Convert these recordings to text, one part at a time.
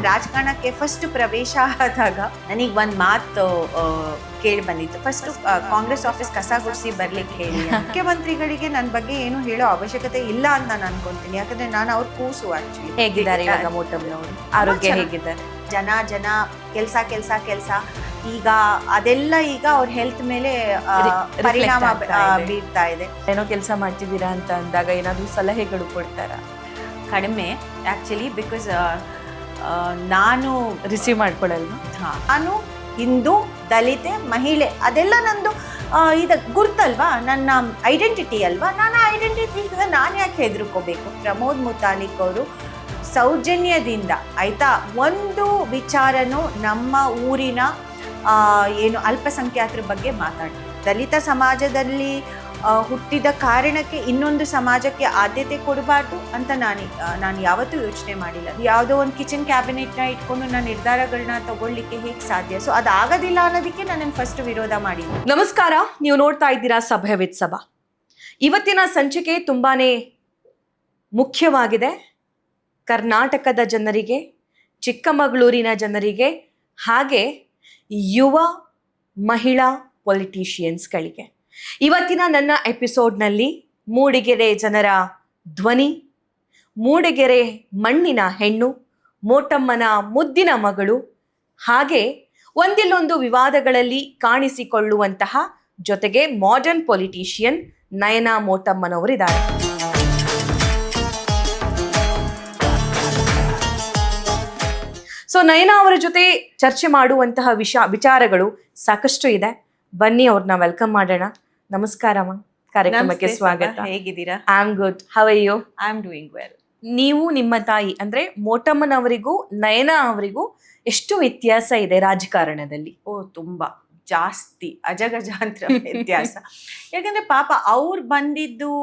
ನಾನು ರಾಜಕಾರಣಕ್ಕೆ ಫಸ್ಟ್ ಪ್ರವೇಶ ಆದಾಗ ನನಗೆ ಒಂದು ಮಾತು ಕೇಳಿ ಬಂದಿತ್ತು. ಫಸ್ಟ್ ಕಾಂಗ್ರೆಸ್ ಆಫೀಸ್ ಕಸ ಗುಡಿಸಿ ಬರ್ಲಿಕ್ಕೆ ಹೇಳಿ. ಮುಖ್ಯಮಂತ್ರಿಗಳಿಗೆ ನನ್ನ ಬಗ್ಗೆ ಏನು ಹೇಳೋ ಅವಶ್ಯಕತೆ ಇಲ್ಲ ಅಂತ ನಾನು ಅನ್ಕೊಂತೀನಿ. ಯಾಕಂದ್ರೆ ನಾನು ಅವ್ರ ಕೂಸು ಆಕ್ಚುಲಿ. ಹೇಗಿದ್ದಾರೆ ಇವಾಗ ಮೋಟಮ್ನವರು? ಆರೋಗ್ಯ ಹೇಗಿದ್ದಾರೆ? ಜನ ಕೆಲಸ ಈಗ ಅದೆಲ್ಲ ಈಗ ಅವ್ರ ಹೆಲ್ತ್ ಮೇಲೆ ಪರಿಣಾಮ ಬೀರ್ತಾ ಇದೆ. ಏನೋ ಕೆಲಸ ಮಾಡ್ತಿದ್ದೀರಾ ಅಂತ ಅಂದಾಗ ಏನಾದ್ರು ಸಲಹೆಗಳು ಕೊಡ್ತಾರಾ? ಕಡಿಮೆ ಆಕ್ಚುಲಿ, ಬಿಕಾಸ್ ನಾನು ರಿಸೀವ್ ಮಾಡ್ಕೊಳ್ಳಲ್ವಾ? ನಾನು ಹಿಂದೂ, ದಲಿತೆ, ಮಹಿಳೆ ಅದೆಲ್ಲ ನಂದು ಇದು ಗುರ್ತಲ್ವಾ, ನನ್ನ ಐಡೆಂಟಿಟಿ ಅಲ್ವಾ. ನಾನು ಐಡೆಂಟಿಟಿ ನಾನು ಯಾಕೆ ಹೆದರ್ಕೋಬೇಕು? ಪ್ರಮೋದ್ ಮುತಾಲಿಕ್ ಅವರು ಸೌಜನ್ಯದಿಂದ ಆಯ್ತಾ ಒಂದು ವಿಚಾರನೂ ನಮ್ಮ ಊರಿನ ಏನು ಅಲ್ಪಸಂಖ್ಯಾತರ ಬಗ್ಗೆ ಮಾತಾಡಿ, ದಲಿತ ಸಮಾಜದಲ್ಲಿ ಹುಟ್ಟಿದ ಕಾರಣಕ್ಕೆ ಇನ್ನೊಂದು ಸಮಾಜಕ್ಕೆ ಆದ್ಯತೆ ಕೊಡಬಾರ್ದು ಅಂತ ನಾನು ಯಾವತ್ತೂ ಯೋಚನೆ ಮಾಡಿಲ್ಲ. ಯಾವುದೋ ಒಂದು ಕಿಚನ್ ಕ್ಯಾಬಿನೆಟ್ನ ಇಟ್ಕೊಂಡು ನಾನು ನಿರ್ಧಾರಗಳನ್ನ ತಗೊಳ್ಳಿಕ್ಕೆ ಹೇಗೆ ಸಾಧ್ಯ? ಸೊ ಅದಾಗೋದಿಲ್ಲ ಅನ್ನೋದಕ್ಕೆ ನಾನು ಫಸ್ಟ್ ವಿರೋಧ ಮಾಡಿದ್ದೆ. ನಮಸ್ಕಾರ, ನೀವು ನೋಡ್ತಾ ಇದ್ದೀರಾ ಸಭೆ ವಿತ್ ಸಭಾ. ಇವತ್ತಿನ ಸಂಚಿಕೆ ತುಂಬಾನೇ ಮುಖ್ಯವಾಗಿದೆ. ಕರ್ನಾಟಕದ ಜನರಿಗೆ, ಚಿಕ್ಕಮಗಳೂರಿನ ಜನರಿಗೆ, ಹಾಗೆ ಯುವ ಮಹಿಳಾ ಪೊಲಿಟಿಷಿಯನ್ಸ್ಗಳಿಗೆ. ಇವತ್ತಿನ ನನ್ನ ಎಪಿಸೋಡ್ನಲ್ಲಿ ಮೂಡಿಗೆರೆ ಜನರ ಧ್ವನಿ, ಮೂಡಿಗೆರೆ ಮಣ್ಣಿನ ಹೆಣ್ಣು, ಮೋಟಮ್ಮನ ಮುದ್ದಿನ ಮಗಳು, ಹಾಗೆ ಒಂದಿಲ್ಲೊಂದು ವಿವಾದಗಳಲ್ಲಿ ಕಾಣಿಸಿಕೊಳ್ಳುವಂತಹ ಜೊತೆಗೆ ಮಾಡರ್ನ್ ಪೊಲಿಟಿಷಿಯನ್ ನಯನಾ ಮೋಟಮ್ಮನವರಿದ್ದಾರೆ. ಸೊ ನಯನಾ ಅವರ ಜೊತೆ ಚರ್ಚೆ ಮಾಡುವಂತಹ ವಿಚಾರಗಳು ಸಾಕಷ್ಟು ಇದೆ. ಬನ್ನಿ ಅವ್ರನ್ನ ವೆಲ್ಕಮ್ ಮಾಡೋಣ. ನಮಸ್ಕಾರ ಅಮ್ಮ, ಕಾರ್ಯಕ್ರಮಕ್ಕೆ ಸ್ವಾಗತ. ಹೇಗಿದ್ದೀರಾ? I am good. How are you? I am doing well. ನೀವು ನಿಮ್ಮ ತಾಯಿ ಅಂದ್ರೆ ಮೋಟಮ್ಮನವರಿಗೂ ನಯನಾ ಅವರಿಗೂ ಎಷ್ಟು ವ್ಯತ್ಯಾಸ ಇದೆ ರಾಜಕಾರಣದಲ್ಲಿ? ತುಂಬಾ ಜಾಸ್ತಿ, ಅಜಗಜಾಂತರ ವ್ಯತ್ಯಾಸ. ಯಾಕಂದ್ರೆ ಪಾಪ ಅವ್ರು ಬಂದಿದ್ದು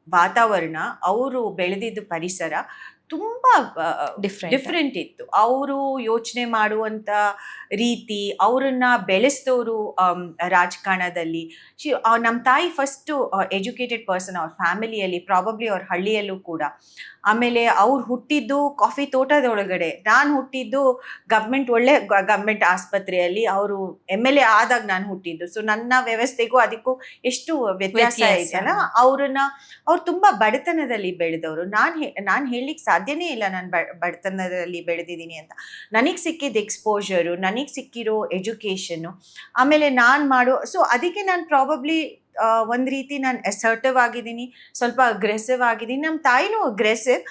ವಾತಾವರಣ, ಅವರು ಬೆಳೆದಿದ್ದು ಪರಿಸರ ತುಂಬಾ ಡಿಫ್ರೆಂಟ್ ಇತ್ತು. ಅವರು ಯೋಚನೆ ಮಾಡುವಂತ ರೀತಿ, ಅವರನ್ನ ಬೆಳೆಸಿದವರು ರಾಜಕಾರಣದಲ್ಲಿ. ನಮ್ಮ ತಾಯಿ ಫಸ್ಟ್ ಎಜುಕೇಟೆಡ್ ಪರ್ಸನ್ ಅವ್ರ ಫ್ಯಾಮಿಲಿಯಲ್ಲಿ, ಪ್ರಾಬಬ್ಲಿ ಅವ್ರ ಹಳ್ಳಿಯಲ್ಲೂ ಕೂಡ. ಆಮೇಲೆ ಅವ್ರು ಹುಟ್ಟಿದ್ದು ಕಾಫಿ ತೋಟದೊಳಗಡೆ, ನಾನು ಹುಟ್ಟಿದ್ದು ಒಳ್ಳೆ ಗವರ್ಮೆಂಟ್ ಆಸ್ಪತ್ರೆಯಲ್ಲಿ. ಅವರು MLA ಆದಾಗ ನಾನು ಹುಟ್ಟಿದ್ದು. ಸೊ ನನ್ನ ವ್ಯವಸ್ಥೆಗೂ ಅದಕ್ಕೂ ಎಷ್ಟು ವ್ಯತ್ಯಾಸ ಇದೆಯಲ್ಲ. ಅವ್ರು ತುಂಬಾ ಬಡತನದಲ್ಲಿ ಬೆಳೆದವರು. ನಾನು ಹೇಳಲಿಕ್ಕೆ ಸಾಧ್ಯನೇ ಇಲ್ಲ ನಾನು ಬಡತನದಲ್ಲಿ ಬೆಳೆದಿದ್ದೀನಿ ಅಂತ. ನನಗೆ ಸಿಕ್ಕಿದ ಎಕ್ಸ್ಪೋಜರು, ನನಗೆ ಸಿಕ್ಕಿರೋ ಎಜುಕೇಷನ್ನು, ಆಮೇಲೆ ನಾನು ಮಾಡೋ, ಸೊ ಅದಕ್ಕೆ ನಾನು ಪ್ರಾಬಬ್ಲಿ ಒಂದು ರೀತಿ ನಾನು ಅಸರ್ಟಿವ್ ಆಗಿದ್ದೀನಿ, ಸ್ವಲ್ಪ ಅಗ್ರೆಸಿವ್ ಆಗಿದ್ದೀನಿ. ನಮ್ಮ ತಾಯಿನೂ ಅಗ್ರೆಸಿವ್,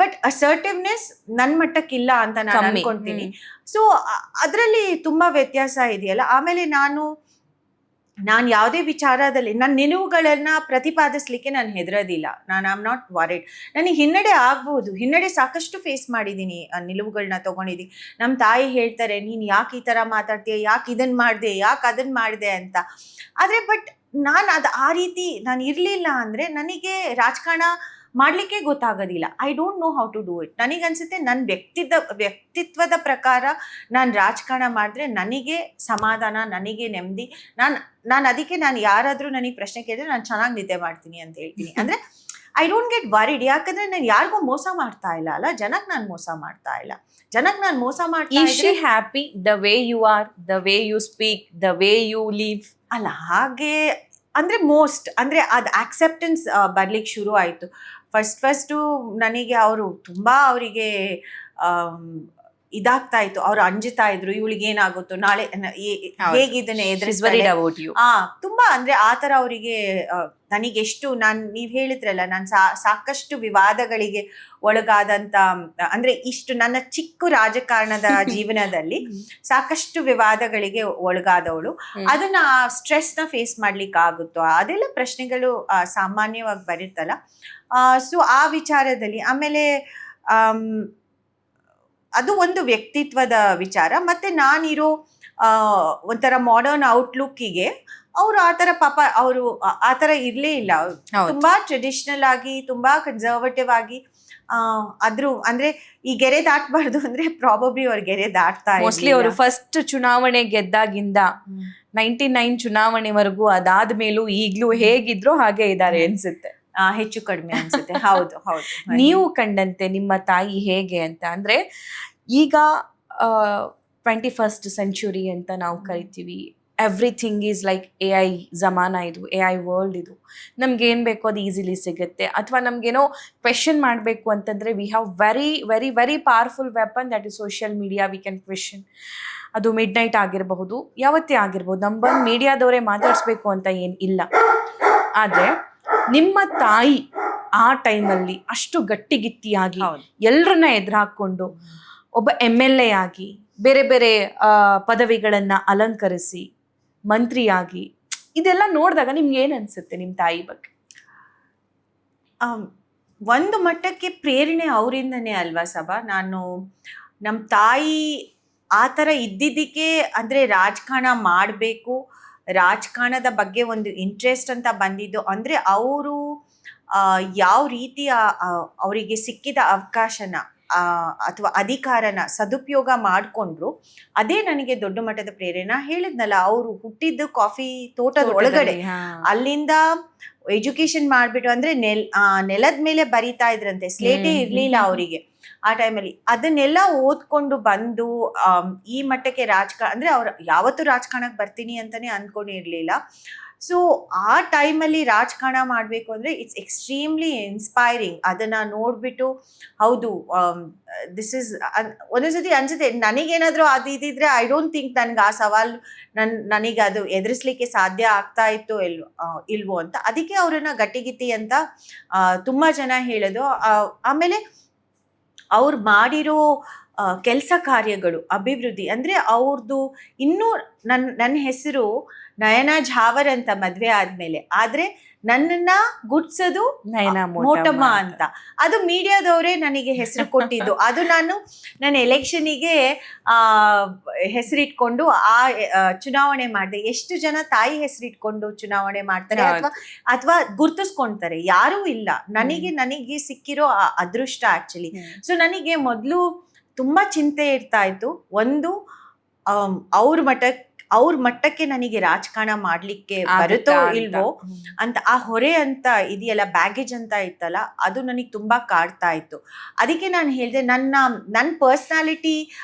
ಬಟ್ ಅಸರ್ಟಿವ್ನೆಸ್ ನನ್ನ ಮಟ್ಟಕ್ಕಿಲ್ಲ ಅಂತ ನಾನು ಅನ್ಕೊಂತೀನಿ. ಸೊ ಅದರಲ್ಲಿ ತುಂಬಾ ವ್ಯತ್ಯಾಸ ಇದೆಯಲ್ಲ. ಆಮೇಲೆ ನಾನು ಯಾವುದೇ ವಿಚಾರದಲ್ಲಿ ನನ್ನ ನಿಲುವುಗಳನ್ನ ಪ್ರತಿಪಾದಿಸ್ಲಿಕ್ಕೆ ನಾನು ಹೆದರೋದಿಲ್ಲ. I am not worried. ನನಗೆ ಹಿನ್ನಡೆ ಆಗ್ಬಹುದು, ಹಿನ್ನಡೆ ಸಾಕಷ್ಟು ಫೇಸ್ ಮಾಡಿದ್ದೀನಿ, ನಿಲುವುಗಳನ್ನ ತಗೊಂಡಿದ್ದೀನಿ. ನಮ್ಮ ತಾಯಿ ಹೇಳ್ತಾರೆ, ನೀನು ಯಾಕೆ ಈ ಥರ ಮಾತಾಡ್ತೀಯ, ಯಾಕೆ ಇದನ್ನು ಮಾಡಿದೆ, ಯಾಕೆ ಅದನ್ನು ಮಾಡಿದೆ ಅಂತ. ಆದರೆ ಬಟ್ ನಾನು ಆ ರೀತಿ ನಾನು ಇರಲಿಲ್ಲ ಅಂದರೆ ನನಗೆ ರಾಜಕಾರಣ ಮಾಡಲಿಕ್ಕೆ ಗೊತ್ತಾಗೋದಿಲ್ಲ. I don't know how to do it. ನನಗನ್ಸುತ್ತೆ ನನ್ನ ವ್ಯಕ್ತಿತ್ವದ ಪ್ರಕಾರ ನಾನು ರಾಜಕಾರಣ ಮಾಡಿದ್ರೆ ನನಗೆ ಸಮಾಧಾನ, ನನಗೆ ನೆಮ್ಮದಿ. ನಾನು ಅದಕ್ಕೆ ನಾನು ಯಾರಾದರೂ ನನಗೆ ಪ್ರಶ್ನೆ ಕೇಳಿದ್ರೆ ನಾನು ಚೆನ್ನಾಗಿ ನಿದ್ದೆ ಮಾಡ್ತೀನಿ ಅಂತ ಹೇಳ್ತೀನಿ. ಅಂದರೆ ಐ ಡೋಂಟ್ ಗೆಟ್ ವರಿಡ್. ಯಾಕಂದರೆ ನಾನು ಯಾರಿಗೂ ಮೋಸ ಮಾಡ್ತಾ ಇಲ್ಲ ಅಲ್ಲ, ಜನಕ್ಕೆ ನಾನು ಮೋಸ ಮಾಡ್ತಾ ಇಲ್ಲ. ಜನಕ್ಕೆ ನಾನು ಮೋಸ ಮಾಡ್ತಾ is she happy the way you are, the way you speak, the way you live? ಅಲ್ಲ, ಹಾಗೆ ಅಂದರೆ ಅಂದರೆ ಅದು ಆಕ್ಸೆಪ್ಟೆನ್ಸ್ ಬರ್ಲಿಕ್ಕೆ ಶುರು ಆಯಿತು. ಫಸ್ಟು ನನಗೆ ಅವರು ತುಂಬ ಅವರಿಗೆ ಇದಾಗ್ತಾ ಇತ್ತು. ಅವ್ರು ಅಂಜುತ್ತಾ ಇದ್ರು, ಇವಳಿಗೆ ಏನಾಗುತ್ತೋ ನಾಳೆ, ಹೇಗಿದ್ದನೆ ಎದುರಿಸ್ತಾರೆ ತುಂಬಾ. ಅಂದ್ರೆ ಆ ಥರ ಅವರಿಗೆ ನನಗೆಷ್ಟು ನೀವು ಹೇಳಿದ್ರಲ್ಲ, ನಾನು ಸಾಕಷ್ಟು ವಿವಾದಗಳಿಗೆ ಒಳಗಾದಂತ, ಅಂದ್ರೆ ಇಷ್ಟು ನನ್ನ ಚಿಕ್ಕ ರಾಜಕಾರಣದ ಜೀವನದಲ್ಲಿ ಸಾಕಷ್ಟು ವಿವಾದಗಳಿಗೆ ಒಳಗಾದವಳು. ಅದನ್ನ ಸ್ಟ್ರೆಸ್ನ ಫೇಸ್ ಮಾಡ್ಲಿಕ್ಕೆ ಆಗುತ್ತೋ, ಅದೆಲ್ಲ ಪ್ರಶ್ನೆಗಳು ಸಾಮಾನ್ಯವಾಗಿ ಬರುತ್ತಲ್ಲ. ಸೊ ಆ ವಿಚಾರದಲ್ಲಿ ಆಮೇಲೆ ಅದು ಒಂದು ವ್ಯಕ್ತಿತ್ವದ ವಿಚಾರ. ಮತ್ತೆ ನಾನಿರೋ ಒಂಥರ ಮಾಡರ್ನ್ ಔಟ್ಲುಕ್ಕಿಗೆ ಅವರು ಆ ಥರ ಪಾಪ ಅವರು ಆ ಥರ ಇರಲೇ ಇಲ್ಲ. ತುಂಬಾ ಟ್ರೆಡಿಷನಲ್ ಆಗಿ, ತುಂಬಾ ಕನ್ಸರ್ವೇಟಿವ್ ಆಗಿ ಅಂದ್ರೆ ಈ ಗೆರೆ ದಾಟಬಾರ್ದು ಅಂದ್ರೆ ಪ್ರಾಬಬ್ಲಿ ಅವ್ರ ಗೆರೆ ದಾಟ್ತಾ ಮೋಸ್ಟ್ಲಿ ಅವರು ಫಸ್ಟ್ ಚುನಾವಣೆ ಗೆದ್ದಾಗಿಂದ 99 ಚುನಾವಣೆವರೆಗೂ ಅದಾದ್ಮೇಲೂ ಈಗ್ಲೂ ಹೇಗಿದ್ರು ಹಾಗೆ ಇದ್ದಾರೆ ಅನ್ಸುತ್ತೆ. ಹೆಚ್ಚು ಕಡಿಮೆ ಅನ್ಸುತ್ತೆ. ಹೌದು ಹೌದು. ನೀವು ಕಂಡಂತೆ ನಿಮ್ಮ ತಾಯಿ ಹೇಗೆ ಅಂತ ಅಂದ್ರೆ, ಈಗ 21st ಸೆಂಚುರಿ ಅಂತ ನಾವು ಕರಿತೀವಿ. ಎವ್ರಿಥಿಂಗ್ ಈಸ್ ಲೈಕ್ AI ಜಮಾನ, ಇದು AI ವರ್ಲ್ಡ್. ಇದು ನಮ್ಗೆ ಏನು ಬೇಕೋ ಅದು ಈಸಿಲಿ ಸಿಗುತ್ತೆ. ಅಥವಾ ನಮ್ಗೇನೋ ಕ್ವೆಶನ್ ಮಾಡಬೇಕು ಅಂತಂದರೆ we have very very very powerful weapon, that is social media. We can question. ಅದು ಮಿಡ್ ನೈಟ್ ಆಗಿರಬಹುದು, ಯಾವತ್ತೇ ಆಗಿರ್ಬೋದು. ನಮ್ಮ ಬಂದು ಮೀಡಿಯಾದವರೇ ಮಾತಾಡಿಸ್ಬೇಕು ಅಂತ ಏನು ಇಲ್ಲ. ಆದರೆ ನಿಮ್ಮ ತಾಯಿ ಆ ಟೈಮಲ್ಲಿ ಅಷ್ಟು ಗಟ್ಟಿಗಿತ್ತಿಯಾಗಿ ಎಲ್ಲರನ್ನ ಎದುರಾಕೊಂಡು ಒಬ್ಬ MLA ಆಗಿ ಬೇರೆ ಬೇರೆ ಪದವಿಗಳನ್ನು ಅಲಂಕರಿಸಿ ಮಂತ್ರಿಯಾಗಿ ಇದೆಲ್ಲ ನೋಡಿದಾಗ ನಿಮ್ಗೆ ಏನು ಅನ್ಸುತ್ತೆ ನಿಮ್ಮ ತಾಯಿ ಬಗ್ಗೆ? ಒಂದು ಮಟ್ಟಕ್ಕೆ ಪ್ರೇರಣೆ ಅವರಿಂದನೇ ಅಲ್ವಾ ಸಭಾ. ನಮ್ಮ ತಾಯಿ ಆ ಥರ ಇದ್ದಿದ್ದಕ್ಕೆ, ಅಂದರೆ ರಾಜಕಾರಣ ಮಾಡಬೇಕು, ರಾಜಕಾರಣದ ಬಗ್ಗೆ ಒಂದು ಇಂಟ್ರೆಸ್ಟ್ ಅಂತ ಬಂದಿದ್ದು ಅಂದರೆ ಅವರು ಯಾವ ರೀತಿ ಅವರಿಗೆ ಸಿಕ್ಕಿದ ಅವಕಾಶನ ಅಥವಾ ಅಧಿಕಾರನ ಸದುಪಯೋಗ ಮಾಡಿಕೊಂಡ್ರು, ಅದೇ ನನಗೆ ದೊಡ್ಡ ಮಟ್ಟದ ಪ್ರೇರಣೆ. ಹೇಳಿದ್ನಲ್ಲ, ಅವರು ಹುಟ್ಟಿದ್ದು ಕಾಫಿ ತೋಟದ ಒಳಗಡೆ, ಅಲ್ಲಿಂದ ಎಜುಕೇಶನ್ ಮಾಡ್ಬಿಟ್ಟು, ಅಂದ್ರೆ ನೆಲದ ಮೇಲೆ ಬರೀತಾ ಇದ್ರಂತೆ, ಸ್ಲೇಟೇ ಇರ್ಲಿಲ್ಲ ಅವರಿಗೆ ಆ ಟೈಮಲ್ಲಿ. ಅದನ್ನೆಲ್ಲ ಓದ್ಕೊಂಡು ಬಂದು ಈ ಮಟ್ಟಕ್ಕೆ ರಾಜಕಾರಣ, ಅಂದ್ರೆ ಅವ್ರು ಯಾವತ್ತೂ ರಾಜಕಾರಣಕ್ಕೆ ಬರ್ತೀನಿ ಅಂತಾನೆ ಅನ್ಕೊಂಡಿರ್ಲಿಲ್ಲ. ಸೊ ಆ ಟೈಮಲ್ಲಿ ರಾಜಕಾರಣ ಮಾಡಬೇಕು ಅಂದರೆ ಇಟ್ಸ್ ಎಕ್ಸ್ಟ್ರೀಮ್ಲಿ ಇನ್ಸ್ಪೈರಿಂಗ್. ಅದನ್ನು ನೋಡಿಬಿಟ್ಟು ಹೌದು, ದಿಸ್ ಇಸ್ ಒಂದೊಂದ್ಸತಿ ಅನ್ಸುತ್ತೆ ನನಗೇನಾದರೂ ಅದು ಇದ್ದಿದ್ರೆ ಐ ಡೋಂಟ್ ಥಿಂಕ್ ನನಗೆ ಆ ಸವಾಲು ನನಗೆ ಅದು ಎದುರಿಸ್ಲಿಕ್ಕೆ ಸಾಧ್ಯ ಆಗ್ತಾ ಇತ್ತು ಇಲ್ವೋ ಅಂತ. ಅದಕ್ಕೆ ಅವರನ್ನು ಗಟ್ಟಿಗಿತ್ತಿ ಅಂತ ತುಂಬ ಜನ ಹೇಳೋದು. ಆಮೇಲೆ ಅವ್ರು ಮಾಡಿರೋ ಕೆಲಸ ಕಾರ್ಯಗಳು, ಅಭಿವೃದ್ಧಿ, ಅಂದರೆ ಅವ್ರದ್ದು ಇನ್ನೂ ನನ್ನ ಹೆಸರು ನಯನಾ ಝಾವರ್ ಅಂತ ಮದ್ವೆ ಆದ್ಮೇಲೆ, ಆದ್ರೆ ನನ್ನನ್ನ ಗುಡ್ಸೋದು ಮೋಟಮ್ಮ ಅಂತ. ಅದು ಮೀಡಿಯಾದವರೇ ನನಗೆ ಹೆಸರು ಕೊಟ್ಟಿದ್ದು. ಅದು ನನ್ನ ಎಲೆಕ್ಷನಿಗೆ ಹೆಸರಿಟ್ಕೊಂಡು ಚುನಾವಣೆ ಮಾಡಿದೆ. ಎಷ್ಟು ಜನ ತಾಯಿ ಹೆಸರಿಟ್ಕೊಂಡು ಚುನಾವಣೆ ಮಾಡ್ತಾರೆ ಅಥವಾ ಗುರ್ತಿಸ್ಕೊಂತಾರೆ? ಯಾರೂ ಇಲ್ಲ. ನನಗೆ ಸಿಕ್ಕಿರೋ ಅದೃಷ್ಟ ಆಕ್ಚುಲಿ. ಸೊ ನನಗೆ ಮೊದಲು ತುಂಬಾ ಚಿಂತೆ ಇರ್ತಾ ಇತ್ತು. ಒಂದು, ಅವ್ರ ಮಟ್ಟಕ್ಕೆ ನನಗೆ ರಾಜಕಾರಣ ಮಾಡ್ಲಿಕ್ಕೆ ಬರುತ್ತೋ ಇಲ್ವೋ ಅಂತ ಆ ಹೊರೆ ಅಂತ ಇದೆಯಲ್ಲ, ಬ್ಯಾಗೇಜ್ ಅಂತ ಇತ್ತಲ್ಲ, ಅದು ನನಗೆ ತುಂಬಾ ಕಾಡ್ತಾ ಇತ್ತು. ಅದಕ್ಕೆ ನಾನು ಹೇಳಿದೆ, ನನ್ನ ಪರ್ಸ್ನಾಲಿಟಿ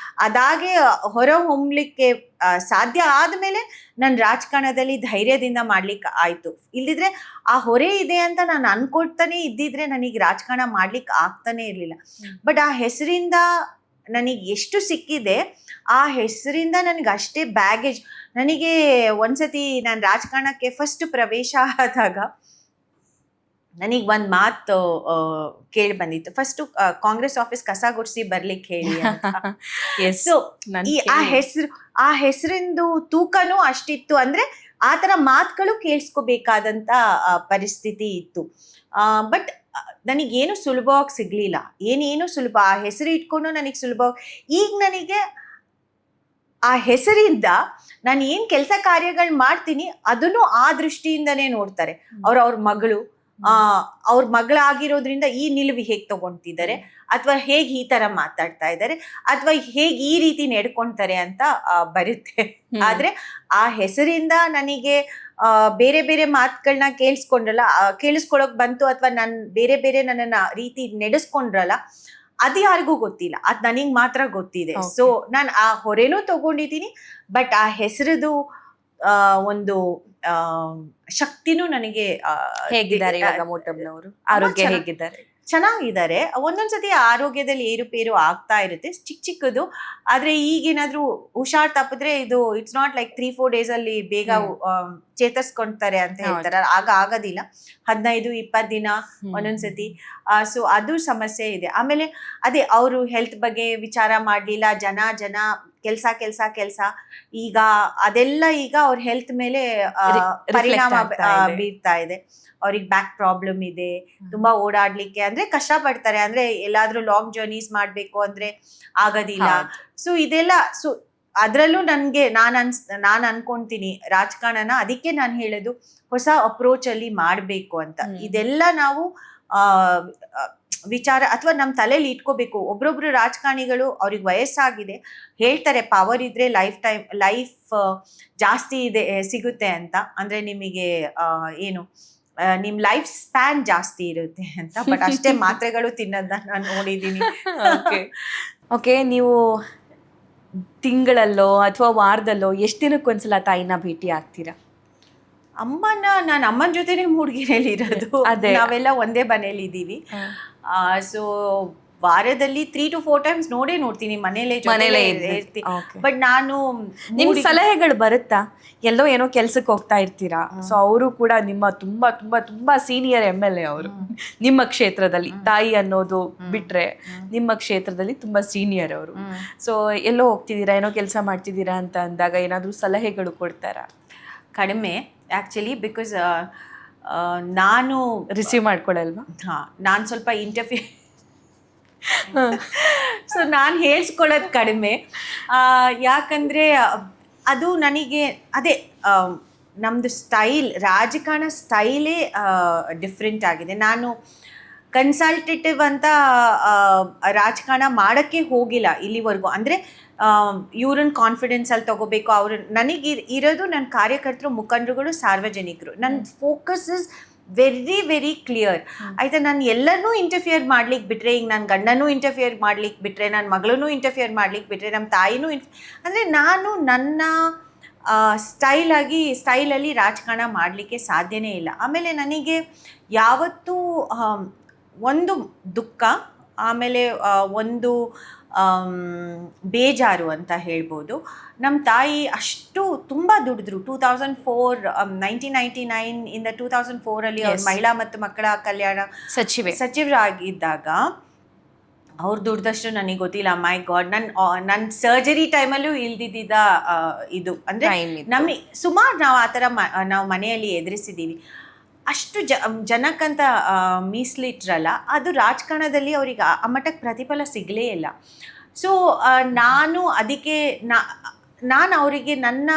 ಅದಾಗೆ ಹೊರ ಹೊಮ್ಮಲಿಕ್ಕೆ ಸಾಧ್ಯ ಆದ್ಮೇಲೆ ನಾನು ರಾಜಕಾರಣದಲ್ಲಿ ಧೈರ್ಯದಿಂದ ಮಾಡ್ಲಿಕ್ಕೆ ಆಯ್ತು. ಇಲ್ದಿದ್ರೆ ಆ ಹೊರೆ ಇದೆ ಅಂತ ನಾನು ಅನ್ಕೊಳ್ತಾನೆ ಇದ್ದಿದ್ರೆ ನನಗೆ ರಾಜಕಾರಣ ಮಾಡ್ಲಿಕ್ಕೆ ಆಗ್ತಾನೆ ಇರ್ಲಿಲ್ಲ. ಬಟ್ ಆ ಹೆಸರಿಂದ ನನಗೆ ಎಷ್ಟು ಸಿಕ್ಕಿದೆ, ಆ ಹೆಸರಿಂದ ನನಗೆ ಅಷ್ಟೇ ಬ್ಯಾಗೇಜ್. ನನಗೆ ಒಂದ್ಸತಿ ನಾನು ರಾಜಕಾರಣಕ್ಕೆ ಫಸ್ಟ್ ಪ್ರವೇಶ ಆದಾಗ ನನಗೆ ಒಂದು ಮಾತು ಕೇಳಿ ಬಂದಿತ್ತು. ಫಸ್ಟ್ ಕಾಂಗ್ರೆಸ್ ಆಫೀಸ್ ಕಸ ಗುಡಿಸಿ ಬರ್ಲಿಕ್ಕೆ ಹೇಳಿ ಅಂತ. ಸೊ ಆ ಹೆಸರಿಂದು ತೂಕನೂ ಅಷ್ಟಿತ್ತು. ಅಂದ್ರೆ ಆ ಥರ ಮಾತುಗಳು ಕೇಳಿಸ್ಕೋಬೇಕಾದಂತ ಪರಿಸ್ಥಿತಿ ಇತ್ತು. ಬಟ್ ನನಗೇನು ಸುಲಭವಾಗಿ ಸಿಗ್ಲಿಲ್ಲ. ಏನೇನು ಸುಲಭ, ಆ ಹೆಸರು ಇಟ್ಕೊಂಡು ನನಗೆ ಸುಲಭವಾಗಿ. ಈಗ ನನಗೆ ಆ ಹೆಸರಿಂದ ನಾನು ಏನು ಕೆಲಸ ಕಾರ್ಯಗಳು ಮಾಡ್ತೀನಿ ಅದನ್ನು ಆ ದೃಷ್ಟಿಯಿಂದನೇ ನೋಡ್ತಾರೆ. ಅವ್ರ ಮಗಳಾಗಿರೋದ್ರಿಂದ ಈ ನಿಲುವು ಹೇಗೆ ತಗೊಂತಿದ್ದಾರೆ, ಅಥವಾ ಹೇಗೆ ಈ ತರ ಮಾತಾಡ್ತಾ ಇದ್ದಾರೆ, ಅಥವಾ ಹೇಗೆ ಈ ರೀತಿ ನಡ್ಕೊಂತಾರೆ ಅಂತ ಬರುತ್ತೆ. ಆದ್ರೆ ಆ ಹೆಸರಿಂದ ನನಗೆ ಬೇರೆ ಬೇರೆ ಮಾತುಗಳನ್ನ ಕೇಳಿಸ್ಕೊಳಕ್ ಬಂತು, ಅಥವಾ ಬೇರೆ ನನ್ನನ್ನ ರೀತಿ ನಡೆಸ್ಕೊಂಡ್ರಲ್ಲ, ಅದು ಯಾರಿಗೂ ಗೊತ್ತಿಲ್ಲ. ಅದ್ ನನಗ್ ಮಾತ್ರ ಗೊತ್ತಿದೆ. ಸೊ ನಾನು ಆ ಹೊರೆನೂ ತಗೊಂಡಿದ್ದೀನಿ, ಬಟ್ ಆ ಹೆಸರದು ಒಂದು ಶಕ್ತಿನೂ ನನಗೆ. ಹೇಗಿದ್ದಾರೆ ಇವಾಗ ಮೋಟಮ್ನವರು? ಆರೋಗ್ಯ ಹೇಗಿದ್ದಾರೆ? ಚೆನ್ನಾಗಿದ್ದಾರೆ. ಒಂದೊಂದ್ಸತಿ ಆರೋಗ್ಯದಲ್ಲಿ ಏರುಪೇರು ಆಗ್ತಾ ಇರುತ್ತೆ, ಚಿಕ್ಕದು. ಆದ್ರೆ ಈಗೇನಾದ್ರೂ ಹುಷಾರ್ ತಪ್ಪಿದ್ರೆ ಇದು ಇಟ್ಸ್ ನಾಟ್ ಲೈಕ್ 3-4 days ಅಲ್ಲಿ ಬೇಗ ಚೇತರಿಸ್ಕೊಂತಾರೆ ಅಂತ ಹೇಳ್ತಾರೆ. ಆಗೋದಿಲ್ಲ, 15-20 ದಿನ ಒಂದೊಂದ್ಸತಿ. ಸೊ ಅದು ಸಮಸ್ಯೆ ಇದೆ. ಆಮೇಲೆ ಅದೇ ಅವರು ಹೆಲ್ತ್ ಬಗ್ಗೆ ವಿಚಾರ ಮಾಡ್ಲಿಲ್ಲ. ಜನ ಕೆಲ್ಸ ಈಗ ಅದೆಲ್ಲ ಈಗ ಅವ್ರ ಹೆಲ್ತ್ ಮೇಲೆ ಪರಿಣಾಮ ಬೀರ್ತಾ ಇದೆ. ಅವ್ರಿಗೆ ಬ್ಯಾಕ್ ಪ್ರಾಬ್ಲಮ್ ಇದೆ, ತುಂಬಾ ಓಡಾಡ್ಲಿಕ್ಕೆ ಅಂದ್ರೆ ಕಷ್ಟ ಪಡ್ತಾರೆ. ಅಂದ್ರೆ ಎಲ್ಲಾದ್ರೂ ಲಾಂಗ್ ಜರ್ನೀಸ್ ಮಾಡ್ಬೇಕು ಅಂದ್ರೆ ಆಗೋದಿಲ್ಲ. ಸೊ ಇದೆಲ್ಲ, ಸೊ ಅದ್ರಲ್ಲೂ ನಾನು ಅನ್ಕೊಂತೀನಿ ರಾಜಕಾರಣನ. ಅದಕ್ಕೆ ನಾನು ಹೇಳೋದು ಹೊಸ ಅಪ್ರೋಚ್ ಅಲ್ಲಿ ಮಾಡ್ಬೇಕು ಅಂತ. ಇದೆಲ್ಲ ನಾವು ವಿಚಾರ ಅಥವಾ ನಮ್ಮ ತಲೆಯಲ್ಲಿ ಇಟ್ಕೋಬೇಕು. ಒಬ್ರೊಬ್ರು ರಾಜಕಾರಣಿಗಳು ಅವ್ರಿಗೆ ವಯಸ್ಸಾಗಿದೆ, ಹೇಳ್ತಾರೆ ಪವರ್ ಇದ್ರೆ ಲೈಫ್ ಜಾಸ್ತಿ ಇದೆ ಸಿಗುತ್ತೆ ಅಂತ. ಅಂದ್ರೆ ನಿಮಗೆ ಏನು ನಿಮ್ ಲೈಫ್ ಸ್ಪ್ಯಾನ್ ಜಾಸ್ತಿ ಇರುತ್ತೆ ಅಂತ. ಬಟ್ ಅಷ್ಟೇ ಮಾತ್ರೆಗಳು ತಿನ್ನೋದನ್ನ ನಾನು ನೋಡಿದ್ದೀನಿ. ಓಕೆ, ನೀವು ತಿಂಗಳಲ್ಲೋ ಅಥವಾ ವಾರದಲ್ಲೋ ಎಷ್ಟು ದಿನಕ್ಕೊಂದ್ಸಲ ತಾಯಿನ ಭೇಟಿ ಆಗ್ತೀರಾ? ನಾನು ಅಮ್ಮನ ಜೊತೆನೆ ಮೂಡ್ಗೆರೆಯಲ್ಲಿ ಇರೋದು. ಅದೇ. ನಾವೆಲ್ಲ ಒಂದೇ ಮನೇಲಿ ಇದ್ದೀವಿ. ಸೊ ವಾರದಲ್ಲಿ 3 to 4 times ನೋಡ್ತೀನಿ, ಮನೇಲೇ ಇರ್ತೀನಿ. ಬಟ್ ನಾನು ನಿಮ್ ಸಲಹೆಗಳು ಬರುತ್ತಾ? ಎಲ್ಲೋ ಏನೋ ಕೆಲ್ಸಕ್ಕೆ ಹೋಗ್ತಾ ಇರ್ತೀರಾ, ಸೊ ಅವರು ಕೂಡ ನಿಮ್ಮ ತುಂಬಾ ತುಂಬಾ ತುಂಬಾ ಸೀನಿಯರ್ MLA ಅವರು ನಿಮ್ಮ ಕ್ಷೇತ್ರದಲ್ಲಿ. ತಾಯಿ ಅನ್ನೋದು ಬಿಟ್ರೆ ನಿಮ್ಮ ಕ್ಷೇತ್ರದಲ್ಲಿ ತುಂಬಾ ಸೀನಿಯರ್ ಅವರು. ಸೊ ಎಲ್ಲೋ ಹೋಗ್ತಿದ್ದೀರಾ, ಏನೋ ಕೆಲಸ ಮಾಡ್ತಿದ್ದೀರಾ ಅಂತ ಅಂದಾಗ ಏನಾದ್ರೂ ಸಲಹೆಗಳು ಕೊಡ್ತಾರಾ? ಕಡಿಮೆ ಆ್ಯಕ್ಚುಲಿ, ಬಿಕಾಸ್ ನಾನು ರಿಸೀವ್ ಮಾಡ್ಕೊಳಲ್ವಾ? ನಾನು ಸ್ವಲ್ಪ ಸೊ ನಾನು ಹೇಳ್ಸ್ಕೊಳ್ಳೋದು ಕಡಿಮೆ. ಯಾಕಂದರೆ ಅದು ನನಗೆ ಅದೇ ನಮ್ಮದು ಸ್ಟೈಲ್, ರಾಜಕಾರಣ ಸ್ಟೈಲೇ ಡಿಫ್ರೆಂಟ್ ಆಗಿದೆ. ನಾನು ಕನ್ಸಲ್ಟೇಟಿವ್ ಅಂತ ರಾಜಕಾರಣ ಮಾಡೋಕ್ಕೆ ಹೋಗಿಲ್ಲ ಇಲ್ಲಿವರೆಗೂ. ಅಂದರೆ ಇವ್ರನ್ನ ಕಾನ್ಫಿಡೆನ್ಸಲ್ಲಿ ತಗೋಬೇಕು, ಅವರು ನನಗೆ ಇರೋದು ನನ್ನ ಕಾರ್ಯಕರ್ತರು, ಮುಖಂಡರುಗಳು, ಸಾರ್ವಜನಿಕರು. ನನ್ನ focus is very very clear. ಆಯಿತಾ, ನಾನು ಎಲ್ಲರನ್ನೂ ಇಂಟರ್ಫಿಯರ್ ಮಾಡ್ಲಿಕ್ಕೆ ಬಿಟ್ಟರೆ, ಈಗ ನನ್ನ ಗಂಡನೂ ಇಂಟರ್ಫಿಯರ್ ಮಾಡ್ಲಿಕ್ಕೆ ಬಿಟ್ಟರೆ, ನನ್ನ ಮಗಳನ್ನೂ ಇಂಟರ್ಫಿಯರ್ ಮಾಡ್ಲಿಕ್ಕೆ ಬಿಟ್ಟರೆ, ನಮ್ಮ ತಾಯಿನೂ ಅಂದರೆ ನಾನು ನನ್ನ ಸ್ಟೈಲಲ್ಲಿ ರಾಜಕಾರಣ ಮಾಡಲಿಕ್ಕೆ ಸಾಧ್ಯನೇ ಇಲ್ಲ. ಆಮೇಲೆ ನನಗೆ ಯಾವತ್ತೂ ಒಂದು ದುಃಖ, ಆಮೇಲೆ ಒಂದು ಬೇಜಾರು ಅಂತ ಹೇಳ್ಬೋದು. ನಮ್ಮ ತಾಯಿ ಅಷ್ಟು ತುಂಬ ದುಡಿದ್ರು. 1999 ಇಂದ 2004 ಅವ್ರು ಮಹಿಳಾ ಮತ್ತು ಮಕ್ಕಳ ಕಲ್ಯಾಣ ಸಚಿವರಾಗಿದ್ದಾಗ ಅವ್ರು ದುಡ್ದಷ್ಟು ನನಗೆ ಗೊತ್ತಿಲ್ಲ. ಮೈ ಗಾಡ್, ನನ್ನ ಸರ್ಜರಿ ಟೈಮಲ್ಲೂ ಇಲ್ದಿದ್ದ ಇದು ಅಂದರೆ ನಮಗೆ ಸುಮಾರು ನಾವು ಆ ಥರ ನಾವು ಮನೆಯಲ್ಲಿ ಎದುರಿಸಿದ್ದೀವಿ. ಅಷ್ಟು ಜನಕ್ಕಂತ ಮೀಸಲಿಟ್ರಲ್ಲ, ಅದು ರಾಜಕಾರಣದಲ್ಲಿ ಅವ್ರಿಗೆ ಆ ಮಟ್ಟಕ್ಕೆ ಪ್ರತಿಫಲ ಸಿಗಲೇ ಇಲ್ಲ. ಸೊ ನಾನು ಅದಕ್ಕೆ ನಾನು ಅವರಿಗೆ ನನ್ನ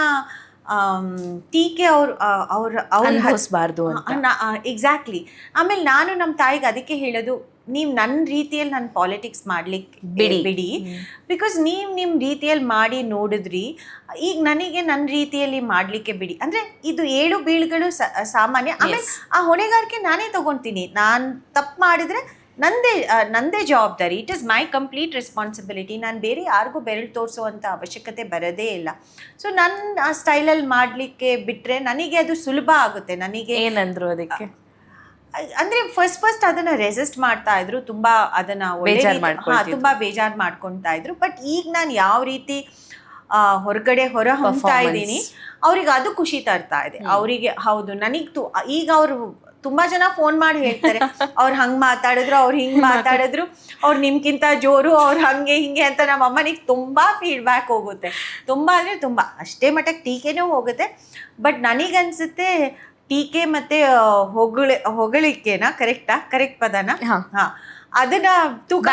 ಟೀಕೆ ಅನುಭವಿಸಬಾರ್ದು ಎಕ್ಸಾಕ್ಟ್ಲಿ. ಆಮೇಲೆ ನಾನು ನಮ್ಮ ತಾಯಿಗೆ ಅದಕ್ಕೆ ಹೇಳೋದು, ನೀವು ನನ್ನ ರೀತಿಯಲ್ಲಿ ನನ್ನ ಪಾಲಿಟಿಕ್ಸ್ ಮಾಡ್ಲಿಕ್ಕೆ ಬಿಡಿ. ಬಿಕಾಸ್ ನೀವು ನಿಮ್ಮ ರೀತಿಯಲ್ಲಿ ಮಾಡಿ ನೋಡಿದ್ರಿ, ಈಗ ನನಗೆ ನನ್ನ ರೀತಿಯಲ್ಲಿ ಮಾಡಲಿಕ್ಕೆ ಬಿಡಿ. ಅಂದರೆ ಇದು ಏಳು ಬೀಳುಗಳು ಸಾಮಾನ್ಯ. ಆಮೇಲೆ ಆ ಹೊಣೆಗಾರಿಕೆ ನಾನೇ ತಗೊತೀನಿ. ನಾನು ತಪ್ಪು ಮಾಡಿದ್ರೆ ನಂದೇ ಜವಾಬ್ದಾರಿ. It is my complete responsibility. ನಾನು ಬೇರೆ ಯಾರಿಗೂ ಬೆರಳು ತೋರಿಸುವಂಥ ಅವಶ್ಯಕತೆ ಬರೋದೇ ಇಲ್ಲ. ಸೊ ನನ್ನ ಆ ಸ್ಟೈಲಲ್ಲಿ ಮಾಡಲಿಕ್ಕೆ ಬಿಟ್ಟರೆ ನನಗೆ ಅದು ಸುಲಭ ಆಗುತ್ತೆ. ನನಗೆ ಏನಂದ್ರು ಅದಕ್ಕೆ ಅಂದರೆ ಫಸ್ಟ್ ಅದನ್ನು ರೆಸಿಸ್ಟ್ ಮಾಡ್ತಾ ಇದ್ರು, ತುಂಬ ಅದನ್ನು ತುಂಬ ಬೇಜಾರು ಮಾಡ್ಕೊತಾ ಇದ್ರು. ಬಟ್ ಈಗ ನಾನು ಯಾವ ರೀತಿ ಹೊರಗಡೆ ಹೊಮ್ತಾ ಇದ್ದೀನಿ, ಅವ್ರಿಗೆ ಅದು ಖುಷಿ ತರ್ತಾ ಇದೆ. ಅವರಿಗೆ ಹೌದು, ನನಗೆ ಈಗ ಅವರು ತುಂಬ ಜನ ಫೋನ್ ಮಾಡಿ ಹೇಳ್ತಾರೆ, ಅವ್ರು ಹಂಗೆ ಮಾತಾಡಿದ್ರು, ಅವ್ರು ಹಿಂಗೆ ಮಾತಾಡಿದ್ರು, ಅವ್ರು ನಿಮ್ಗಿಂತ ಜೋರು, ಅವ್ರು ಹಂಗೆ ಹಿಂಗೆ ಅಂತ. ನಮ್ಮ ಅಮ್ಮನಿಗೆ ತುಂಬ ಫೀಡ್ಬ್ಯಾಕ್ ಹೋಗುತ್ತೆ. ತುಂಬ ಅಂದರೆ ತುಂಬ, ಅಷ್ಟೇ ಮಟ್ಟಕ್ಕೆ ಟೀಕೆನೂ ಹೋಗುತ್ತೆ. ಬಟ್ ನನಗನ್ಸುತ್ತೆ ಟೀಕೆ ಮತ್ತು ಹೊಗಳಿಕೆನಾ ಕರೆಕ್ಟ್ ಪದನ? ಹಾಂ, ಅದನ್ನ ತೂಕ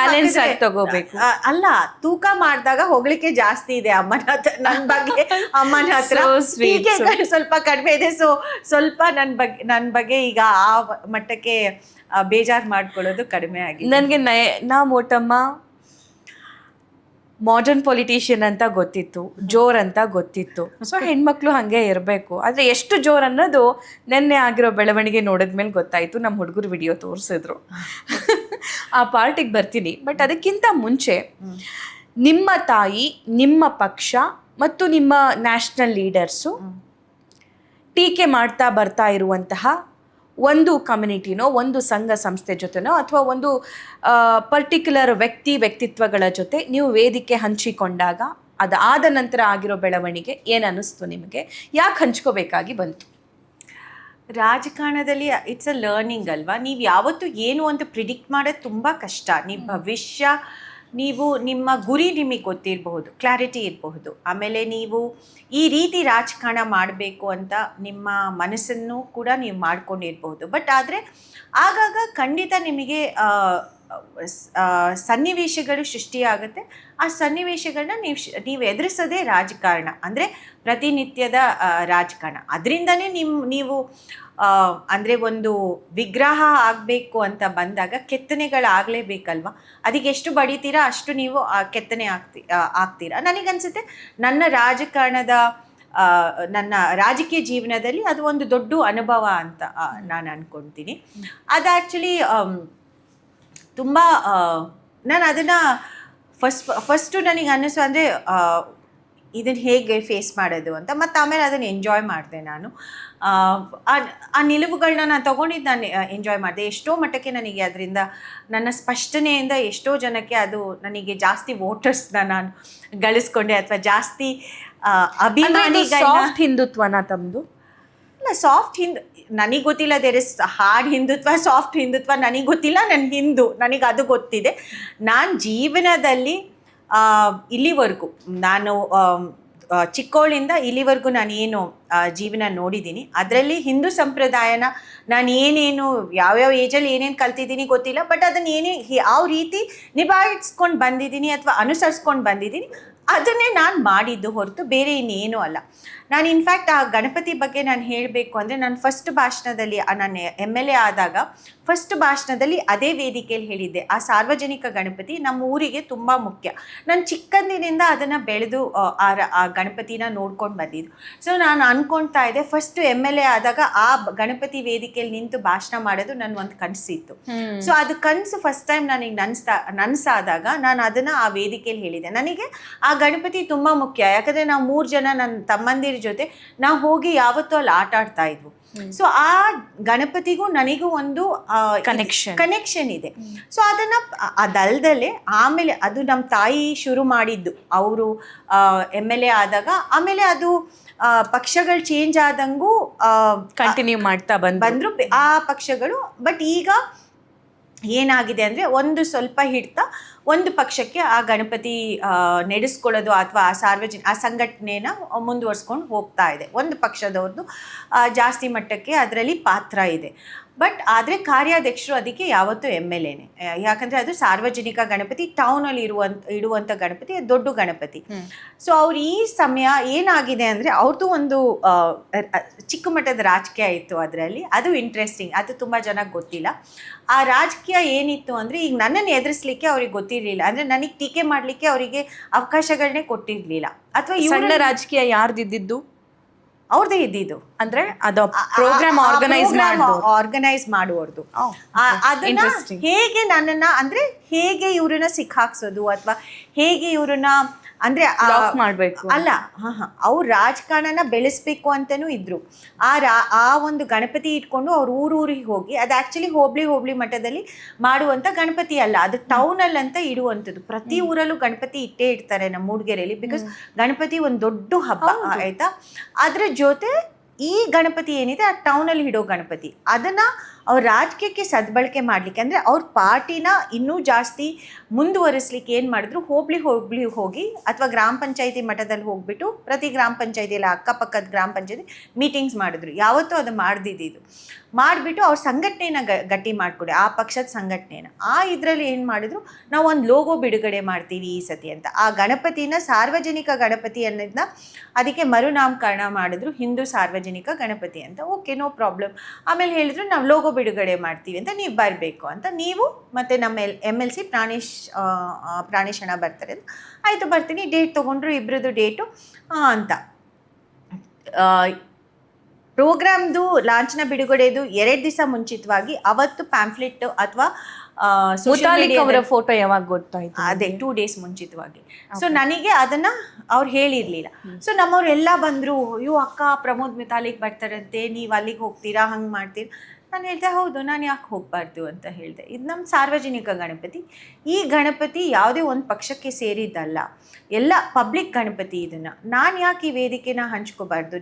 ತಗೋಬೇಕು. ಅಲ್ಲ, ತೂಕ ಮಾಡಿದಾಗ ಹೊಗಳಿಕೆ ಜಾಸ್ತಿ ಇದೆ ನನ್ನ ಬಗ್ಗೆ. ಅಮ್ಮನ ಹತ್ರ ಸ್ವಲ್ಪ ಕಡಿಮೆ ಇದೆ. ಸೊ ಸ್ವಲ್ಪ ನನ್ನ ಬಗ್ಗೆ ಈಗ ಆ ಮಟ್ಟಕ್ಕೆ ಬೇಜಾರು ಮಾಡ್ಕೊಳ್ಳೋದು ಕಡಿಮೆ ಆಗಿದೆ. ನನಗೆ ನಾ ಮೋಟಮ್ಮ ಮಾಡರ್ನ್ ಪೊಲಿಟಿಷಿಯನ್ ಅಂತ ಗೊತ್ತಿತ್ತು, ಜೋರ್ ಅಂತ ಗೊತ್ತಿತ್ತು. ಸೊ ಹೆಣ್ಮಕ್ಳು ಹಾಗೆ ಇರಬೇಕು. ಆದರೆ ಎಷ್ಟು ಜೋರ್ ಅನ್ನೋದು ನೆನ್ನೆ ಆಗಿರೋ ಬೆಳವಣಿಗೆ ನೋಡಿದ್ಮೇಲೆ ಗೊತ್ತಾಯಿತು. ನಮ್ಮ ಹುಡುಗರು ವಿಡಿಯೋ ತೋರಿಸಿದ್ರು. ಆ ಪಾರ್ಟಿಗೆ ಬರ್ತೀನಿ. ಬಟ್ ಅದಕ್ಕಿಂತ ಮುಂಚೆ ನಿಮ್ಮ ತಾಯಿ, ನಿಮ್ಮ ಪಕ್ಷ ಮತ್ತು ನಿಮ್ಮ ನ್ಯಾಷನಲ್ ಲೀಡರ್ಸು ಟೀಕೆ ಮಾಡ್ತಾ ಬರ್ತಾ ಇರುವಂತಹ ಒಂದು ಕಮ್ಯುನಿಟಿನೋ, ಒಂದು ಸಂಘ ಸಂಸ್ಥೆ ಜೊತೆನೋ, ಅಥವಾ ಒಂದು ಪರ್ಟಿಕ್ಯುಲರ್ ವ್ಯಕ್ತಿತ್ವಗಳ ಜೊತೆ ನೀವು ವೇದಿಕೆ ಹಂಚಿಕೊಂಡಾಗ ಅದಾದ ನಂತರ ಆಗಿರೋ ಬೆಳವಣಿಗೆ ಏನು ಅನ್ನಿಸ್ತು ನಿಮಗೆ? ಯಾಕೆ ಹಂಚ್ಕೋಬೇಕಾಗಿ ಬಂತು? ರಾಜಕಾರಣದಲ್ಲಿ ಇಟ್ಸ್ ಅ ಲರ್ನಿಂಗ್ ಅಲ್ವಾ. ನೀವು ಯಾವತ್ತೂ ಏನು ಅಂತ ಪ್ರಿಡಿಕ್ಟ್ ಮಾಡೋದು ತುಂಬ ಕಷ್ಟ. ನೀವು ಭವಿಷ್ಯ, ನೀವು ನಿಮ್ಮ ಗುರಿ ನಿಮಗೆ ಗೊತ್ತಿರಬಹುದು, ಕ್ಲಾರಿಟಿ ಇರಬಹುದು. ಆಮೇಲೆ ನೀವು ಈ ರೀತಿ ರಾಜಕಾರಣ ಮಾಡಬೇಕು ಅಂತ ನಿಮ್ಮ ಮನಸ್ಸನ್ನು ಕೂಡ ನೀವು ಮಾಡ್ಕೊಂಡಿರ್ಬಹುದು. ಬಟ್ ಆದರೆ ಆಗಾಗ ಖಂಡಿತ ನಿಮಗೆ ಸನ್ನಿವೇಶಗಳು ಸೃಷ್ಟಿಯಾಗುತ್ತೆ. ಆ ಸನ್ನಿವೇಶಗಳನ್ನ ನೀವು ಎದುರಿಸೋದೇ ರಾಜಕಾರಣ, ಅಂದರೆ ಪ್ರತಿನಿತ್ಯದ ರಾಜಕಾರಣ. ಅದರಿಂದನೇ ನೀವು ಅಂದರೆ ಒಂದು ವಿಗ್ರಹ ಆಗಬೇಕು ಅಂತ ಬಂದಾಗ ಕೆತ್ತನೆಗಳಾಗಲೇಬೇಕಲ್ವ. ಅದಕ್ಕೆ ಎಷ್ಟು ಬಡಿತೀರಾ ಅಷ್ಟು ನೀವು ಕೆತ್ತನೆ ಆಗ್ತೀರಾ. ನನಗನ್ಸುತ್ತೆ ನನ್ನ ರಾಜಕಾರಣದ ನನ್ನ ರಾಜಕೀಯ ಜೀವನದಲ್ಲಿ ಅದು ಒಂದು ದೊಡ್ಡ ಅನುಭವ ಅಂತ ನಾನು ಅನ್ಕೊಳ್ತೀನಿ. ಅದು ಆ್ಯಕ್ಚುಲಿ ತುಂಬ ನಾನು ಅದನ್ನು ಫಸ್ಟು ನನಗೆ ಅನ್ನಿಸು ಅಂದರೆ ಇದನ್ನು ಹೇಗೆ ಫೇಸ್ ಮಾಡೋದು ಅಂತ, ಮತ್ತು ಆಮೇಲೆ ಅದನ್ನು ಎಂಜಾಯ್ ಮಾಡಿದೆ ನಾನು. ಆ ನಿಲುವುಗಳನ್ನ ನಾನು ತೊಗೊಂಡಿದ್ದು ನಾನು ಎಂಜಾಯ್ ಮಾಡಿದೆ. ಎಷ್ಟೋ ಮಟ್ಟಕ್ಕೆ ನನಗೆ ಅದರಿಂದ ನನ್ನ ಸ್ಪಷ್ಟನೆಯಿಂದ ಎಷ್ಟೋ ಜನಕ್ಕೆ ಅದು ನನಗೆ ಜಾಸ್ತಿ ವೋಟರ್ಸ್ನ ನಾನು ಗಳಿಸ್ಕೊಂಡೆ, ಅಥವಾ ಜಾಸ್ತಿ ಸಾಫ್ಟ್ ಹಿಂದುತ್ವನ ತಮ್ಮದು? ಇಲ್ಲ, ಸಾಫ್ಟ್ ನನಗೆ ಗೊತ್ತಿಲ್ಲ. There is hard Hindutva, soft Hindutva ನನಗೆ ಗೊತ್ತಿಲ್ಲ. ನನ್ನ ಹಿಂದೂ, ನನಗೆ ಅದು ಗೊತ್ತಿದೆ. ನಾನು ಜೀವನದಲ್ಲಿ ಇಲ್ಲಿವರೆಗೂ ನಾನು ಚಿಕ್ಕವಳಿಂದ ಇಲ್ಲಿವರೆಗೂ ನಾನು ಏನು ಜೀವನ ನೋಡಿದ್ದೀನಿ, ಅದರಲ್ಲಿ ಹಿಂದೂ ಸಂಪ್ರದಾಯನ ನಾನು ಏನೇನು ಯಾವ್ಯಾವ ಏಜಲ್ಲಿ ಏನೇನು ಕಲ್ತಿದ್ದೀನಿ ಗೊತ್ತಿಲ್ಲ, ಬಟ್ ಅದನ್ನು ಯಾವ ರೀತಿ ನಿಭಾಯಿಸ್ಕೊಂಡು ಬಂದಿದ್ದೀನಿ ಅಥವಾ ಅನುಸರಿಸ್ಕೊಂಡು ಬಂದಿದ್ದೀನಿ ಅದನ್ನೇ ನಾನು ಮಾಡಿದ್ದು ಹೊರತು ಬೇರೆ ಇನ್ನೇನೂ ಅಲ್ಲ. ನಾನು ಇನ್ಫ್ಯಾಕ್ಟ್ ಆ ಗಣಪತಿ ಬಗ್ಗೆ ನಾನು ಹೇಳಬೇಕು ಅಂದರೆ, ನಾನು ಫಸ್ಟ್ ಭಾಷಣದಲ್ಲಿ ನಾನು MLA ಆದಾಗ ಫಸ್ಟ್ ಭಾಷಣದಲ್ಲಿ ಅದೇ ವೇದಿಕೆಯಲ್ಲಿ ಹೇಳಿದ್ದೆ, ಆ ಸಾರ್ವಜನಿಕ ಗಣಪತಿ ನಮ್ಮ ಊರಿಗೆ ತುಂಬ ಮುಖ್ಯ. ನಾನು ಚಿಕ್ಕಂದಿನಿಂದ ಅದನ್ನು ಬೆಳೆದು ಆ ಗಣಪತಿನ ನೋಡ್ಕೊಂಡು ಬಂದಿದ್ದು. ಸೊ ನಾನು ಅಂದ್ಕೊಳ್ತಾ ಇದ್ದೆ, ಫಸ್ಟ್ MLA ಆದಾಗ ಆ ಗಣಪತಿ ವೇದಿಕೆಯಲ್ಲಿ ನಿಂತು ಭಾಷಣ ಮಾಡೋದು ನನ್ನ ಒಂದು ಕನಸಿತ್ತು. ಸೊ ಅದು ಕನಸು ಫಸ್ಟ್ ಟೈಮ್ ನನಗೆ ನನಸಾದಾಗ ನಾನು ಅದನ್ನು ಆ ವೇದಿಕೆಯಲ್ಲಿ ಹೇಳಿದೆ. ನನಗೆ ಆ ಗಣಪತಿ ತುಂಬ ಮುಖ್ಯ, ಯಾಕಂದರೆ ನಾವು 3 ಜನ ನನ್ನ ತಮ್ಮಂದಿರ ಜೊತೆ ನಾವು ಹೋಗಿ ಯಾವತ್ತೂ ಅಲ್ಲಿ ಆಟ ಆಡ್ತಾ ಇದ್ವು. ಸೊ ಆ ಗಣಪತಿಗೂ ನನಗೂ ಒಂದು ಕನೆಕ್ಷನ್ ಇದೆ. ಸೊ ಅದಲ್ದಲೆ ಆಮೇಲೆ ಅದು ನಮ್ಮ ತಾಯಿ ಶುರು ಮಾಡಿದ್ದು, ಅವರು MLA ಆದಾಗ. ಆಮೇಲೆ ಅದು ಪಕ್ಷಗಳು ಚೇಂಜ್ ಆದಂಗೂ ಕಂಟಿನ್ಯೂ ಮಾಡ್ತಾ ಬಂದ್ರು ಆ ಪಕ್ಷಗಳು. ಬಟ್ ಈಗ ಏನಾಗಿದೆ ಅಂದರೆ, ಒಂದು ಸ್ವಲ್ಪ ಹಿಡ್ತಾ ಒಂದು ಪಕ್ಷಕ್ಕೆ ಆ ಗಣಪತಿ ನಡೆಸ್ಕೊಳ್ಳೋದು ಅಥವಾ ಆ ಸಂಘಟನೆನ ಮುಂದುವರ್ಸ್ಕೊಂಡು ಹೋಗ್ತಾ ಇದೆ. ಒಂದು ಪಕ್ಷದವ್ರದ್ದು ಜಾಸ್ತಿ ಮಟ್ಟಕ್ಕೆ ಅದರಲ್ಲಿ ಪಾತ್ರ ಇದೆ. ಬಟ್ ಆದರೆ ಕಾರ್ಯಾಧ್ಯಕ್ಷರು ಅದಕ್ಕೆ ಯಾವತ್ತೂ MLAನೇ, ಯಾಕಂದರೆ ಅದು ಸಾರ್ವಜನಿಕ ಗಣಪತಿ, ಟೌನಲ್ಲಿ ಇಡುವಂಥ ಗಣಪತಿ, ದೊಡ್ಡ ಗಣಪತಿ. ಸೊ ಅವ್ರು ಈ ಸಮಯ ಏನಾಗಿದೆ ಅಂದರೆ, ಅವ್ರದ್ದು ಒಂದು ಚಿಕ್ಕ ಮಟ್ಟದ ರಾಜಕೀಯ ಇತ್ತು ಅದರಲ್ಲಿ. ಅದು ಇಂಟ್ರೆಸ್ಟಿಂಗ್, ಅದು ತುಂಬ ಜನಕ್ಕೆ ಗೊತ್ತಿಲ್ಲ. ಆ ರಾಜಕೀಯ ಏನಿತ್ತು ಅಂದರೆ, ಈಗ ನನ್ನನ್ನು ಎದುರಿಸಲಿಕ್ಕೆ ಅವ್ರಿಗೆ ಗೊತ್ತಿರಲಿಲ್ಲ, ಅಂದರೆ ನನಗೆ ಟೀಕೆ ಮಾಡಲಿಕ್ಕೆ ಅವರಿಗೆ ಅವಕಾಶಗಳನ್ನೇ ಕೊಟ್ಟಿರಲಿಲ್ಲ. ಅಥವಾ ಸಣ್ಣ ರಾಜಕೀಯ ಯಾರ್ದಿದ್ದು? ಅವ್ರದ್ದೇ ಇದ್ದಿದ್ದು, ಅಂದ್ರೆ ಅದು ಪ್ರೋಗ್ರಾಮ್ ಆರ್ಗನೈಸ್ ಮಾಡುವವ್ರದ್ದು. ಅದನ್ನ ಹೇಗೆ ನನ್ನನ್ನ ಅಂದ್ರೆ ಹೇಗೆ ಇವ್ರನ್ನ ಸಿಕ್ಕಾಕ್ಸೋದು ಅಥವಾ ಹೇಗೆ ಇವ್ರನ್ನ ಅಂದ್ರೆ ಮಾಡ್ಬೇಕು ಅಲ್ಲ, ಅವ್ರು ರಾಜಕಾರಣನ ಬೆಳೆಸ್ಬೇಕು ಅಂತನೂ ಇದ್ರು. ಆ ಒಂದು ಗಣಪತಿ ಇಟ್ಕೊಂಡು ಅವ್ರು ಊರಿಗೆ ಹೋಗಿ, ಅದು ಆಕ್ಚುಲಿ ಹೋಬಳಿ ಮಟ್ಟದಲ್ಲಿ ಮಾಡುವಂತ ಗಣಪತಿ ಅಲ್ಲ, ಅದು ಟೌನಲ್ಲಿ ಅಂತ ಇಡುವಂಥದ್ದು. ಪ್ರತಿ ಊರಲ್ಲೂ ಗಣಪತಿ ಇಟ್ಟೇ ಇಡ್ತಾರೆ ನಮ್ಮ ಮೂಡಿಗೆರೆಯಲ್ಲಿ, ಬಿಕಾಸ್ ಗಣಪತಿ ಒಂದು ದೊಡ್ಡ ಹಬ್ಬ ಆಯ್ತಾ. ಅದ್ರ ಜೊತೆ ಈ ಗಣಪತಿ ಏನಿದೆ ಆ ಟೌನಲ್ಲಿ ಇಡೋ ಗಣಪತಿ, ಅದನ್ನ ಅವ್ರ ರಾಜಕೀಯಕ್ಕೆ ಸದ್ಬಳಕೆ ಮಾಡಲಿಕ್ಕೆ, ಅಂದರೆ ಅವ್ರ ಪಾರ್ಟಿನ ಇನ್ನೂ ಜಾಸ್ತಿ ಮುಂದುವರಿಸ್ಲಿಕ್ಕೆ ಏನು ಮಾಡಿದ್ರು, ಹೋಬಳಿ ಹೋಗಿ ಅಥವಾ ಗ್ರಾಮ ಪಂಚಾಯತಿ ಮಟ್ಟದಲ್ಲಿ ಹೋಗ್ಬಿಟ್ಟು ಪ್ರತಿ ಗ್ರಾಮ ಪಂಚಾಯತಿಯಲ್ಲಿ ಅಕ್ಕಪಕ್ಕದ ಗ್ರಾಮ ಪಂಚಾಯತಿ ಮೀಟಿಂಗ್ಸ್ ಮಾಡಿದ್ರು. ಯಾವತ್ತೂ ಅದು ಮಾಡಿಬಿಟ್ಟು ಅವ್ರ ಸಂಘಟನೆನ ಗಟ್ಟಿ ಮಾಡಿಕೊಡಿ, ಆ ಪಕ್ಷದ ಸಂಘಟನೆನ. ಇದರಲ್ಲಿ ಏನು ಮಾಡಿದ್ರು, ನಾವು ಒಂದು ಲೋಗೋ ಬಿಡುಗಡೆ ಮಾಡ್ತೀವಿ ಈ ಸತಿ ಅಂತ. ಆ ಗಣಪತಿನ ಸಾರ್ವಜನಿಕ ಗಣಪತಿ ಅನ್ನೋದನ್ನ ಅದಕ್ಕೆ ಮರುನಾಮಕರಣ ಮಾಡಿದ್ರು, ಹಿಂದೂ ಸಾರ್ವಜನಿಕ ಗಣಪತಿ ಅಂತ. Okay, no problem. ಆಮೇಲೆ ಹೇಳಿದ್ರು, ನಾವು ಲೋಗೋ ಬಿಡುಗಡೆ ಮಾಡ್ತೀವಿ ಅಂತ, ನೀವು ಬರಬೇಕು ಅಂತ. ನೀವು ಮತ್ತು ನಮ್ಮ MLC ಪ್ರಾಣೇಶ್ ಅಣ್ಣ ಬರ್ತಾರೆ. ಆಯಿತು, ಬರ್ತೀನಿ. ಡೇಟ್ ತೊಗೊಂಡ್ರು, ಇಬ್ಬರದ್ದು ಡೇಟು ಅಂತ. ಪ್ರೋಗ್ರಾಮ್ದು ಲಾಂಛನ ಬಿಡುಗಡೆದು 2 ದಿವಸ ಮುಂಚಿತವಾಗಿ ಅವತ್ತು ಪ್ಯಾಂಫ್ಲೆಟ್ ಅಥವಾ ಅವರ ಫೋಟೋ ಯಾವಾಗ ಗೊತ್ತಾಯ್ತು? ಅದೇ 2 ಡೇಸ್ ಮುಂಚಿತವಾಗಿ. ಸೊ ನನಗೆ ಅದನ್ನ ಅವ್ರು ಹೇಳಿರ್ಲಿಲ್ಲ. ಸೊ ನಮ್ಮವ್ರೆಲ್ಲ ಬಂದ್ರು, ಅಯ್ಯೋ ಅಕ್ಕ ಪ್ರಮೋದ್ ಮಿತಾಲಿಗೆ ಬರ್ತಾರಂತೆ, ನೀವು ಅಲ್ಲಿಗೆ ಹೋಗ್ತೀರಾ, ಹಂಗೆ ಮಾಡ್ತೀರಾ. ನಾನು ಹೇಳ್ದೆ, ಹೌದು, ನಾನು ಯಾಕೆ ಹೋಗಬಾರ್ದು ಅಂತ ಹೇಳಿದೆ. ಇದು ನಮ್ಮ ಸಾರ್ವಜನಿಕ ಗಣಪತಿ. ಈ ಗಣಪತಿ ಯಾವುದೇ ಒಂದು ಪಕ್ಷಕ್ಕೆ ಸೇರಿದ್ದಲ್ಲ, ಎಲ್ಲ ಪಬ್ಲಿಕ್ ಗಣಪತಿ. ಇದನ್ನು ನಾನು ಯಾಕೆ ಈ ವೇದಿಕೆನ ಹಂಚ್ಕೋಬಾರ್ದು?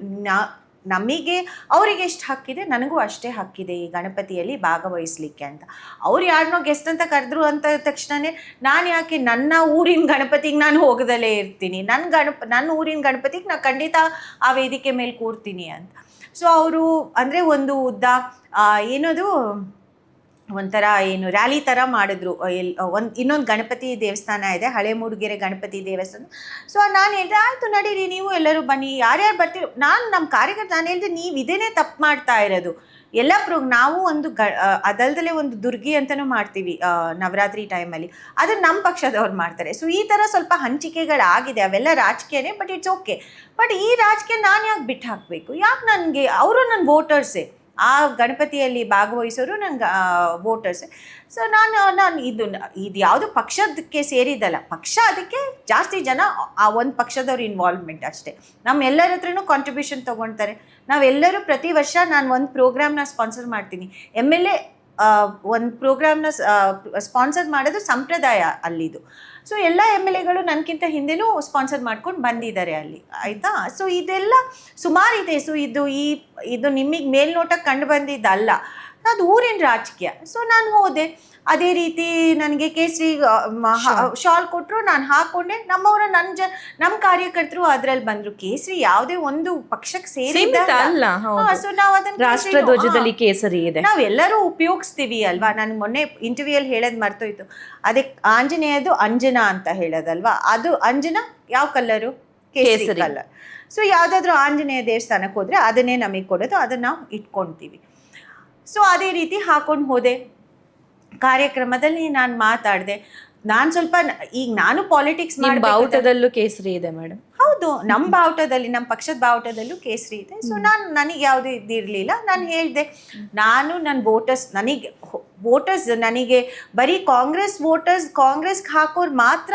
ನಮಗೆ ಅವರಿಗೆ ಎಷ್ಟು ಹಕ್ಕಿದೆ, ನನಗೂ ಅಷ್ಟೇ ಹಕ್ಕಿದೆ ಈ ಗಣಪತಿಯಲ್ಲಿ ಭಾಗವಹಿಸ್ಲಿಕ್ಕೆ ಅಂತ. ಅವ್ರು ಯಾರನ್ನೋ ಗೆಸ್ಟ್ ಅಂತ ಕರೆದ್ರು ಅಂತ ತಕ್ಷಣವೇ ನಾನು ಯಾಕೆ ನನ್ನ ಊರಿನ ಗಣಪತಿಗೆ ನಾನು ಹೋಗದಲ್ಲೇ ಇರ್ತೀನಿ, ನನ್ನ ಊರಿನ ಗಣಪತಿಗೆ ನಾನು ಖಂಡಿತ ಆ ವೇದಿಕೆ ಮೇಲೆ ಕೂರ್ತೀನಿ ಅಂತ. ಸೊ ಅವರು ಅಂದರೆ ಒಂದು ಉದ್ದ ಏನದು ಒಂಥರ ಏನು ರ್ಯಾಲಿ ಥರ ಮಾಡಿದ್ರು. ಇನ್ನೊಂದು ಗಣಪತಿ ದೇವಸ್ಥಾನ ಇದೆ, ಹಳೆ ಮೂಡಿಗೆರೆ ಗಣಪತಿ ದೇವಸ್ಥಾನ. ಸೊ ನಾನು ಹೇಳಿದೆ ಆಯಿತು ನಡೀರಿ, ನೀವು ಎಲ್ಲರೂ ಬನ್ನಿ, ಯಾರ್ಯಾರು ಬರ್ತೀರೋ. ನಮ್ಮ ಕಾರ್ಯಕರ್ತ ನಾನು ಹೇಳಿದೆ, ನೀವು ಇದೇನೇ ತಪ್ಪು ಮಾಡ್ತಾ ಇರೋದು. ಎಲ್ಲ ನಾವು ಒಂದು ಅದಲ್ದಲೇ ಒಂದು ದುರ್ಗಿ ಅಂತಲೂ ಮಾಡ್ತೀವಿ ನವರಾತ್ರಿ ಟೈಮಲ್ಲಿ, ಅದು ನಮ್ಮ ಪಕ್ಷದವ್ರು ಮಾಡ್ತಾರೆ. ಸೊ ಈ ಥರ ಸ್ವಲ್ಪ ಹಂಚಿಕೆಗಳಾಗಿದೆ, ಅವೆಲ್ಲ ರಾಜಕೀಯನೇ, ಬಟ್ ಇಟ್ಸ್ ಓಕೆ. ಬಟ್ ಈ ರಾಜಕೀಯ ನಾನು ಯಾಕೆ ಬಿಟ್ಟು ಹಾಕಬೇಕು? ಯಾಕೆ ನನಗೆ ಅವರು ನನ್ನ ವೋಟರ್ಸೇ, ಆ ಗಣಪತಿಯಲ್ಲಿ ಭಾಗವಹಿಸೋರು ನನಗೆ ವೋಟರ್ಸೇ. ಸೊ ನಾನು ಇದು ಯಾವುದು ಪಕ್ಷದಕ್ಕೆ ಸೇರಿದಲ್ಲ, ಪಕ್ಷ ಅದಕ್ಕೆ ಜಾಸ್ತಿ ಜನ ಆ ಒಂದು ಪಕ್ಷದವ್ರ ಇನ್ವಾಲ್ವ್ಮೆಂಟ್ ಅಷ್ಟೇ. ನಮ್ಮೆಲ್ಲರ ಹತ್ರನೂ ಕಾಂಟ್ರಿಬ್ಯೂಷನ್ ತೊಗೊಳ್ತಾರೆ. ನಾವೆಲ್ಲರೂ ಪ್ರತಿ ವರ್ಷ ನಾನು ಒಂದು ಪ್ರೋಗ್ರಾಮ್ನ ಸ್ಪಾನ್ಸರ್ ಮಾಡ್ತೀನಿ. MLA ಒಂದು ಪ್ರೋಗ್ರಾಮ್ನ ಸ್ಪಾನ್ಸರ್ ಮಾಡೋದು ಸಂಪ್ರದಾಯ ಅಲ್ಲಿದು. ಸೊ ಎಲ್ಲ MLAಗಳು ನನಗಿಂತ ಹಿಂದೆನೂ ಸ್ಪಾನ್ಸರ್ ಮಾಡ್ಕೊಂಡು ಬಂದಿದ್ದಾರೆ ಅಲ್ಲಿ, ಆಯಿತಾ. ಸೊ ಇದೆಲ್ಲ ಸುಮಾರು ಇದೆ. ಸೊ ಇದು ನಿಮಗೆ ಮೇಲ್ನೋಟಕ್ಕೆ ಕಂಡು ಬಂದಿದ್ದಲ್ಲ, ಅದು ಊರಿನ ರಾಜಕೀಯ. ಸೊ ನಾನು ಹೋದೆ, ಅದೇ ರೀತಿ ನನಗೆ ಕೇಸರಿ ಶಾಲ್ ಕೊಟ್ಟರು, ನಾನು ಹಾಕ್ಕೊಂಡೆ. ನಮ್ಮವರ ನಮ್ಮ ಕಾರ್ಯಕರ್ತರು ಅದರಲ್ಲಿ ಬಂದರು. ಕೇಸರಿ ಯಾವುದೇ ಒಂದು ಪಕ್ಷಕ್ಕೆ ಸೇರಿದ ಅಲ್ಲ. ಸೊ ನಾವು ಅದನ್ನ ರಾಷ್ಟ್ರಧ್ವಜದಲ್ಲಿ ಕೇಸರಿ ಇದೆ, ನಾವೆಲ್ಲರೂ ಉಪಯೋಗಿಸ್ತೀವಿ ಅಲ್ವಾ. ನಾನು ಮೊನ್ನೆ ಇಂಟರ್ವ್ಯೂಯಲ್ಲಿ ಹೇಳೋದು ಮರ್ತೋಯ್ತು. ಅದಕ್ಕೆ ಆಂಜನೇಯದು ಅಂಜನಾ ಅಂತ ಹೇಳೋದಲ್ವಾ, ಅದು ಅಂಜನಾ ಯಾವ ಕಲರು? ಕೇಸರಿ ಕಲರ್. ಸೊ ಯಾವುದಾದ್ರೂ ಆಂಜನೇಯ ದೇವಸ್ಥಾನಕ್ಕೆ ಹೋದರೆ ಅದನ್ನೇ ನಮಗೆ ಕೊಡೋದು, ಅದನ್ನು ನಾವು ಇಟ್ಕೊಳ್ತೀವಿ. ಸೊ ಅದೇ ರೀತಿ ಹಾಕೊಂಡು ಹೋದೆ. ಕಾರ್ಯಕ್ರಮದಲ್ಲಿ ನಾನು ಮಾತಾಡಿದೆ. ನಾನು ಸ್ವಲ್ಪ ಈಗ ನಾನು ಪಾಲಿಟಿಕ್ಸ್ ಮಾಡಿ, ಬಾವುಟದಲ್ಲೂ ಕೇಸರಿ ಇದೆ ಮೇಡಮ್. ಹೌದು, ನಮ್ಮ ಬಾವುಟದಲ್ಲಿ, ನಮ್ಮ ಪಕ್ಷದ ಬಾವುಟದಲ್ಲೂ ಕೇಸರಿ ಇದೆ. ಸೊ ನನಗೆ ಯಾವುದೂ ಇದಿರಲಿಲ್ಲ. ನಾನು ಹೇಳಿದೆ, ನನ್ನ ವೋಟರ್ಸ್ ನನಗೆ ಬರೀ ಕಾಂಗ್ರೆಸ್ಗೆ ಹಾಕೋರು ಮಾತ್ರ,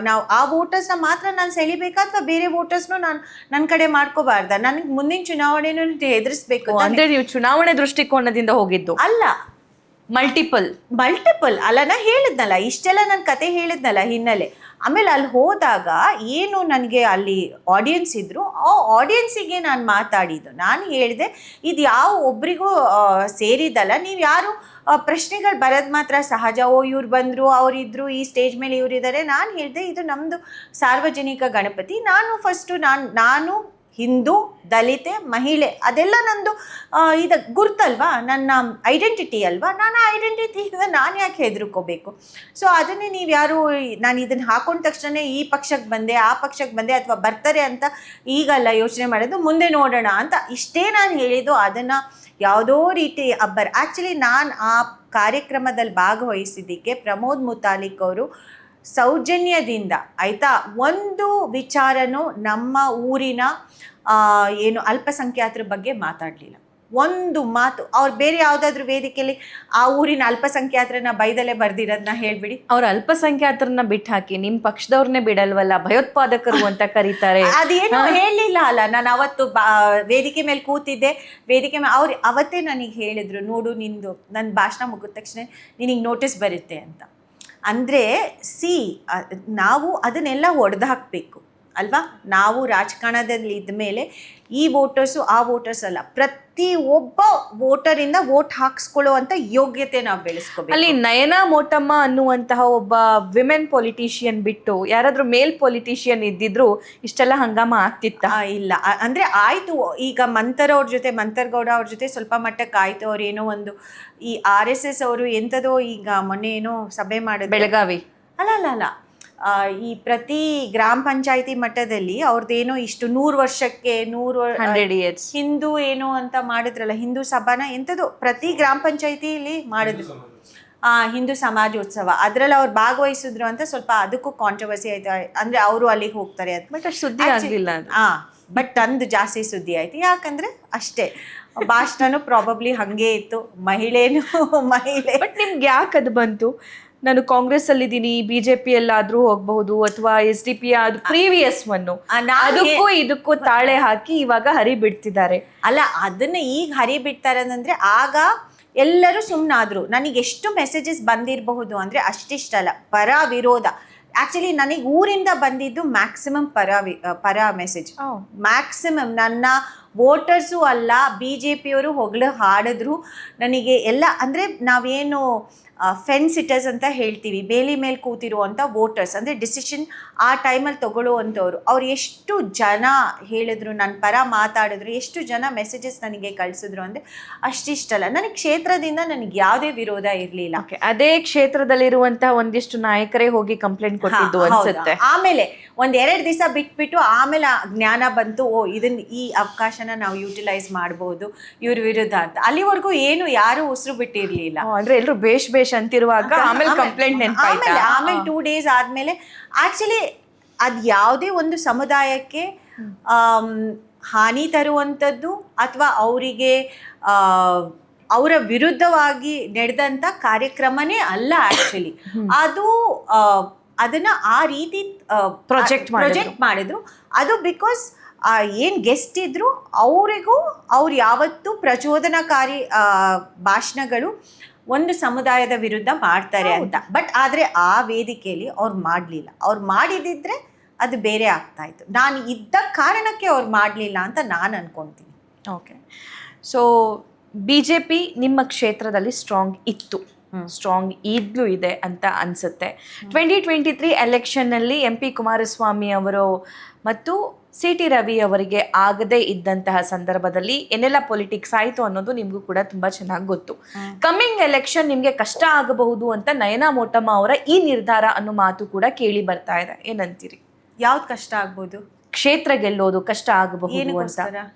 ನಾವು ಆ ವೋಟರ್ಸ್ನ ಮಾತ್ರ ನಾನು ಸೆಳಿಬೇಕಾ, ಅಥವಾ ಬೇರೆ ವೋಟರ್ಸ್ನು ನಾನು ನನ್ನ ಕಡೆ ಮಾಡ್ಕೋಬಾರ್ದ? ನನಗೆ ಮುಂದಿನ ಚುನಾವಣೆನೂ ಎದುರಿಸ್ಬೇಕು ಅಂದ್ರೆ ನೀವು ಚುನಾವಣೆ ದೃಷ್ಟಿಕೋನದಿಂದ ಹೋಗಿದ್ದು ಅಲ್ಲ, ಮಲ್ಟಿಪಲ್ ಅಲ್ಲ. ನಾ ಹೇಳಿದ್ನಲ್ಲ, ಇಷ್ಟೆಲ್ಲ ನನ್ನ ಕತೆ ಹೇಳಿದ್ನಲ್ಲ ಹಿನ್ನೆಲೆ. ಆಮೇಲೆ ಅಲ್ಲಿ ಹೋದಾಗ ಏನು ನನಗೆ ಅಲ್ಲಿ ಆಡಿಯನ್ಸ್ ಇದ್ದರು, ಆ ಆಡಿಯನ್ಸಿಗೆ ನಾನು ಮಾತಾಡಿದ್ದು. ನಾನು ಹೇಳಿದೆ, ಇದು ಯಾವ ಒಬ್ರಿಗೂ ಸೇರಿದಲ್ಲ. ನೀವು ಯಾರು ಪ್ರಶ್ನೆಗಳು ಬರೋದು ಮಾತ್ರ ಸಹಜ. ಇವ್ರು ಬಂದರು, ಅವರಿದ್ದರು, ಈ ಸ್ಟೇಜ್ ಮೇಲೆ ಇವರಿದ್ದಾರೆ. ನಾನು ಹೇಳಿದೆ, ಇದು ನಮ್ಮದು ಸಾರ್ವಜನಿಕ ಗಣಪತಿ. ನಾನು ಹಿಂದೂ, ದಲಿತೆ, ಮಹಿಳೆ, ಅದೆಲ್ಲ ನಂದು ಇದು ಗುರ್ತಲ್ವಾ, ನನ್ನ ಐಡೆಂಟಿಟಿ ಅಲ್ವಾ. ನಾನು ಆ ಐಡೆಂಟಿಟಿಯಿಂದ ನಾನು ಯಾಕೆ ಹೆದರ್ಕೋಬೇಕು? ಸೊ ಅದನ್ನೇ ನೀವು ಯಾರು ನಾನು ಇದನ್ನು ಹಾಕೊಂಡ ತಕ್ಷಣ ಈ ಪಕ್ಷಕ್ಕೆ ಬಂದೆ, ಆ ಪಕ್ಷಕ್ಕೆ ಬಂದೆ, ಅಥವಾ ಬರ್ತಾರೆ ಅಂತ ಈಗಲ್ಲ ಯೋಚನೆ ಮಾಡೋದು, ಮುಂದೆ ನೋಡೋಣ ಅಂತ ಇಷ್ಟೇ ನಾನು ಹೇಳಿದ್ದು. ಅದನ್ನು ಯಾವುದೋ ರೀತಿ ಆ್ಯಕ್ಚುಲಿ ನಾನು ಆ ಕಾರ್ಯಕ್ರಮದಲ್ಲಿ ಭಾಗವಹಿಸಿದ್ದಕ್ಕೆ ಪ್ರಮೋದ್ ಮುತಾಲಿಕ್ ಅವರು ಸೌಜನ್ಯದಿಂದ, ಆಯಿತಾ, ಒಂದು ವಿಚಾರನೂ ನಮ್ಮ ಊರಿನ ಏನು ಅಲ್ಪಸಂಖ್ಯಾತರ ಬಗ್ಗೆ ಮಾತಾಡಲಿಲ್ಲ. ಒಂದು ಮಾತು ಅವ್ರು ಬೇರೆ ಯಾವುದಾದ್ರೂ ವೇದಿಕೆಯಲ್ಲಿ ಆ ಊರಿನ ಅಲ್ಪಸಂಖ್ಯಾತರನ್ನ ಬೈದಲ್ಲೇ ಬರ್ದಿರೋದನ್ನ ಹೇಳ್ಬಿಡಿ. ಅವ್ರ ಅಲ್ಪಸಂಖ್ಯಾತರನ್ನ ಬಿಟ್ಟು ಹಾಕಿ ನಿಮ್ಮ ಪಕ್ಷದವ್ರನ್ನೇ ಬಿಡಲ್ವಲ್ಲ, ಭಯೋತ್ಪಾದಕರು ಅಂತ ಕರೀತಾರೆ. ಅದೇನು ಹೇಳಿಲ್ಲ ಅಲ್ಲ. ನಾನು ಅವತ್ತು ವೇದಿಕೆ ಮೇಲೆ ಕೂತಿದ್ದೆ, ವೇದಿಕೆ ಮೇಲೆ ಅವ್ರು ಅವತ್ತೇ ನನಗೆ ಹೇಳಿದ್ರು, ನೋಡು ನಿಂದು ನನ್ನ ಭಾಷಣ ಮುಗಿದ ತಕ್ಷಣ ನಿನಗೆ ನೋಟಿಸ್ ಬರುತ್ತೆ ಅಂತ. ಅಂದರೆ ನಾವು ಅದನ್ನೆಲ್ಲ ಒಡೆದು ಹಾಕಬೇಕು ಅಲ್ವಾ. ನಾವು ರಾಜಕಾರಣದಲ್ಲಿ ಇದ್ದ ಮೇಲೆ ಈ ವೋಟರ್ಸು ಆ ವೋಟರ್ಸ್ ಅಲ್ಲ, ಪ್ರತಿ ಒಬ್ಬ ವೋಟರಿಂದ ವೋಟ್ ಹಾಕ್ಸ್ಕೊಳ್ಳೋ ಅಂತ ಯೋಗ್ಯತೆ ನಾವು ಬೆಳೆಸ್ಕೋಬೇಕು. ಅಲ್ಲಿ ನಯನಾ ಮೋಟಮ್ಮ ಅನ್ನುವಂತಹ ಒಬ್ಬ ವಿಮೆನ್ ಪೊಲಿಟಿಷಿಯನ್ ಬಿಟ್ಟು ಯಾರಾದ್ರೂ ಮೇಲ್ ಪೊಲಿಟಿಷಿಯನ್ ಇದ್ದಿದ್ರು ಇಷ್ಟೆಲ್ಲ ಹಂಗಾಮ ಆಗ್ತಿತ್ತ? ಇಲ್ಲ. ಅಂದರೆ ಆಯಿತು, ಈಗ ಮಂತರ್ಗೌಡ ಅವ್ರ ಜೊತೆ ಸ್ವಲ್ಪ ಮಟ್ಟಕ್ಕೆ ಆಯಿತು. ಅವ್ರೇನೋ ಒಂದು ಈ RSS ಅವರು ಎಂಥದೋ ಈಗ ಮೊನ್ನೆ ಏನೋ ಸಭೆ ಮಾಡಿದ್ರು ಬೆಳಗಾವಿ, ಅಲ್ಲ ಈ ಪ್ರತಿ ಗ್ರಾಮ ಪಂಚಾಯತಿ ಮಟ್ಟದಲ್ಲಿ ಅವ್ರದ್ದೇನೋ ಇಷ್ಟು 100 ವರ್ಷಕ್ಕೆ 100 years ಹಿಂದೂ ಏನೋ ಅಂತ ಮಾಡಿದ್ರಲ್ಲ, ಹಿಂದೂ ಸಭಾನ ಎಂಥದ್ದು ಪ್ರತಿ ಗ್ರಾಮ ಪಂಚಾಯತಿಯಲ್ಲಿ ಮಾಡಿದ್ರು, ಹಿಂದೂ ಸಮಾಜೋತ್ಸವ. ಅದರಲ್ಲಿ ಅವ್ರು ಭಾಗವಹಿಸಿದ್ರು ಅಂತ ಸ್ವಲ್ಪ ಅದಕ್ಕೂ ಕಾಂಟ್ರವರ್ಸಿ ಆಯ್ತು. ಅಂದರೆ ಅವರು ಅಲ್ಲಿಗೆ ಹೋಗ್ತಾರೆ ಅಂತ, ಬಟ್ ಅಷ್ಟು ಸುದ್ದಿ ಆಗಿಲ್ಲ. ಬಟ್ ಅಂದು ಜಾಸ್ತಿ ಸುದ್ದಿ ಆಯ್ತು. ಯಾಕಂದ್ರೆ ಅಷ್ಟೇ, ಭಾಷಣನು ಪ್ರಾಬಬ್ಲಿ ಹಂಗೆ ಇತ್ತು, ಮಹಿಳೆ. ಬಟ್ ನಿಮ್ಗೆ ಯಾಕೆ ಅದು ಬಂತು? ನಾನು ಕಾಂಗ್ರೆಸ್ ಅಲ್ಲಿದ್ದೀನಿ, ಬಿಜೆಪಿ ಎಲ್ಲಾದ್ರೂ ಹೋಗಬಹುದು, ಅಥವಾ SDP ಅದು ಪ್ರೀವಿಯಸ್ ಒನ್ನು, ಅದಕ್ಕೂ ಇದಕ್ಕೂ ತಾಳೆ ಹಾಕಿ ಇವಾಗ ಹರಿ ಬಿಡ್ತಿದ್ದಾರೆ. ಅಲ್ಲ, ಅದನ್ನ ಈಗ ಹರಿ ಬಿಡ್ತಾರೆ ಅಂದ್ರೆ ಆಗ ಎಲ್ಲರೂ ಸುಮ್ಮನಾದ್ರು. ನನಗೆ ಎಷ್ಟು ಮೆಸೇಜಸ್ ಬಂದಿರಬಹುದು ಅಂದ್ರೆ ಅಷ್ಟಿಷ್ಟಲ್ಲ, ಪರ ವಿರೋಧ. ಆ್ಯಕ್ಚುಲಿ ನನಗೆ ಊರಿಂದ ಬಂದಿದ್ದು ಮ್ಯಾಕ್ಸಿಮಮ್ ಪರ ಮೆಸೇಜ್. ಮ್ಯಾಕ್ಸಿಮಮ್ ನನ್ನ ವೋಟರ್ಸು ಅಲ್ಲ, BJPಯವರು ಹೊಗಳು ಹಾಡಿದ್ರು ನನಗೆ ಎಲ್ಲ. ಅಂದರೆ ನಾವೇನು ಫೆನ್ಸ್ ಸಿಟರ್ಸ್ ಅಂತ ಹೇಳ್ತೀವಿ, ಬೇಲಿ ಮೇಲೆ ಕೂತಿರುವಂಥ ವೋಟರ್ಸ್, ಅಂದರೆ ಡಿಸಿಷನ್ ಆ ಟೈಮಲ್ಲಿ ತಗೊಳ್ಳುವಂಥವ್ರು, ಅವ್ರು ಎಷ್ಟು ಜನ ಹೇಳಿದ್ರು, ನನ್ನ ಪರ ಮಾತಾಡಿದ್ರು, ಎಷ್ಟು ಜನ ಮೆಸೇಜಸ್ ನನಗೆ ಕಳಿಸಿದ್ರು ಅಂದರೆ ಅಷ್ಟಿಷ್ಟಲ್ಲ. ನನಗೆ ಕ್ಷೇತ್ರದಿಂದ ನನಗೆ ಯಾವುದೇ ವಿರೋಧ ಇರಲಿಲ್ಲ. ಅದೇ ಕ್ಷೇತ್ರದಲ್ಲಿರುವಂತಹ ಒಂದಿಷ್ಟು ನಾಯಕರೇ ಹೋಗಿ ಕಂಪ್ಲೇಂಟ್ ಕೊಟ್ಟಿದ್ದು ಅನ್ಸುತ್ತೆ. ಆಮೇಲೆ 1-2 ದಿವಸ ಬಿಟ್ಬಿಟ್ಟು ಆಮೇಲೆ ಜ್ಞಾನ ಬಂತು, ಈ ಅವಕಾಶನ ನಾವು ಯೂಟಿಲೈಸ್ ಮಾಡ್ಬೋದು ಇವ್ರ ವಿರುದ್ಧ ಅಂತ. ಅಲ್ಲಿವರೆಗೂ ಏನು ಯಾರು ಉಸಿರು ಬಿಟ್ಟಿರ್ಲಿಲ್ಲ. ಅಂದ್ರೆ ಎಲ್ಲರೂ ಬೇಷ್ ಅಂತಿರುವಾಗ ಆಮೇಲೆ ಕಂಪ್ಲೇಂಟ್ ನೆನಪಾಯ್ತಾ? ಆಮೇಲೆ 2 days ಆದ್ಮೇಲೆ ಆಕ್ಚುಲಿ ಅದು ಯಾವುದೇ ಒಂದು ಸಮುದಾಯಕ್ಕೆ ಹಾನಿ ತರುವಂಥದ್ದು ಅಥವಾ ಅವರಿಗೆ ಅವರ ವಿರುದ್ಧವಾಗಿ ನಡೆದಂಥ ಕಾರ್ಯಕ್ರಮನೇ ಅಲ್ಲ ಆಕ್ಚುಲಿ. ಅದು ಅದನ್ನ ಆ ರೀತಿ ಪ್ರೊಜೆಕ್ಟ್ ಮಾಡಿದ್ರು. ಅದು ಬಿಕಾಸ್ ಏನು ಗೆಸ್ಟ್ ಇದ್ರು ಅವರಿಗೂ ಅವ್ರು ಯಾವತ್ತೂ ಪ್ರಚೋದನಕಾರಿ ಭಾಷಣಗಳು ಒಂದು ಸಮುದಾಯದ ವಿರುದ್ಧ ಮಾಡ್ತಾರೆ ಅಂತ. ಬಟ್ ಆದರೆ ಆ ವೇದಿಕೆಯಲ್ಲಿ ಅವ್ರು ಮಾಡಲಿಲ್ಲ. ಅವ್ರು ಮಾಡಿದಿದ್ರೆ ಅದು ಬೇರೆ ಆಗ್ತಾ ಇತ್ತು. ನಾನು ಇದ್ದ ಕಾರಣಕ್ಕೆ ಅವ್ರು ಮಾಡಲಿಲ್ಲ ಅಂತ ನಾನು ಅನ್ಕೊತೀನಿ. ಓಕೆ, ಸೊ BJP ನಿಮ್ಮ ಕ್ಷೇತ್ರದಲ್ಲಿ ಸ್ಟ್ರಾಂಗ್ ಇತ್ತು, ಸ್ಟ್ರಾಂಗ್ ಈಗಲೂ ಇದೆ ಅಂತ ಅನಿಸುತ್ತೆ. 2023 ಎಲೆಕ್ಷನ್ನಲ್ಲಿ MP ಕುಮಾರಸ್ವಾಮಿ ಅವರು ಮತ್ತು CT ರವಿ ಅವರಿಗೆ ಆಗದೇ ಇದ್ದಂತಹ ಸಂದರ್ಭದಲ್ಲಿ ಏನೆಲ್ಲ ಪೊಲಿಟಿಕ್ಸ್ ಆಯಿತು ಅನ್ನೋದು ನಿಮಗೂ ಕೂಡ ತುಂಬ ಚೆನ್ನಾಗಿ ಗೊತ್ತು. ಕಮ್ಮಿಂಗ್ ಎಲೆಕ್ಷನ್ ನಿಮಗೆ ಕಷ್ಟ ಆಗಬಹುದು ಅಂತ ನಯನಾ ಮೋಟಮ್ಮ ಅವರ ಈ ನಿರ್ಧಾರ ಅನ್ನೋ ಮಾತು ಕೂಡ ಕೇಳಿ ಬರ್ತಾ ಇದೆ. ಏನಂತೀರಿ? ಯಾವ್ದು ಕಷ್ಟ ಆಗ್ಬೋದು? ಕ್ಷೇತ್ರ ಗೆಲ್ಲೋದು ಕಷ್ಟ ಆಗಬಹುದು ಅಂತ.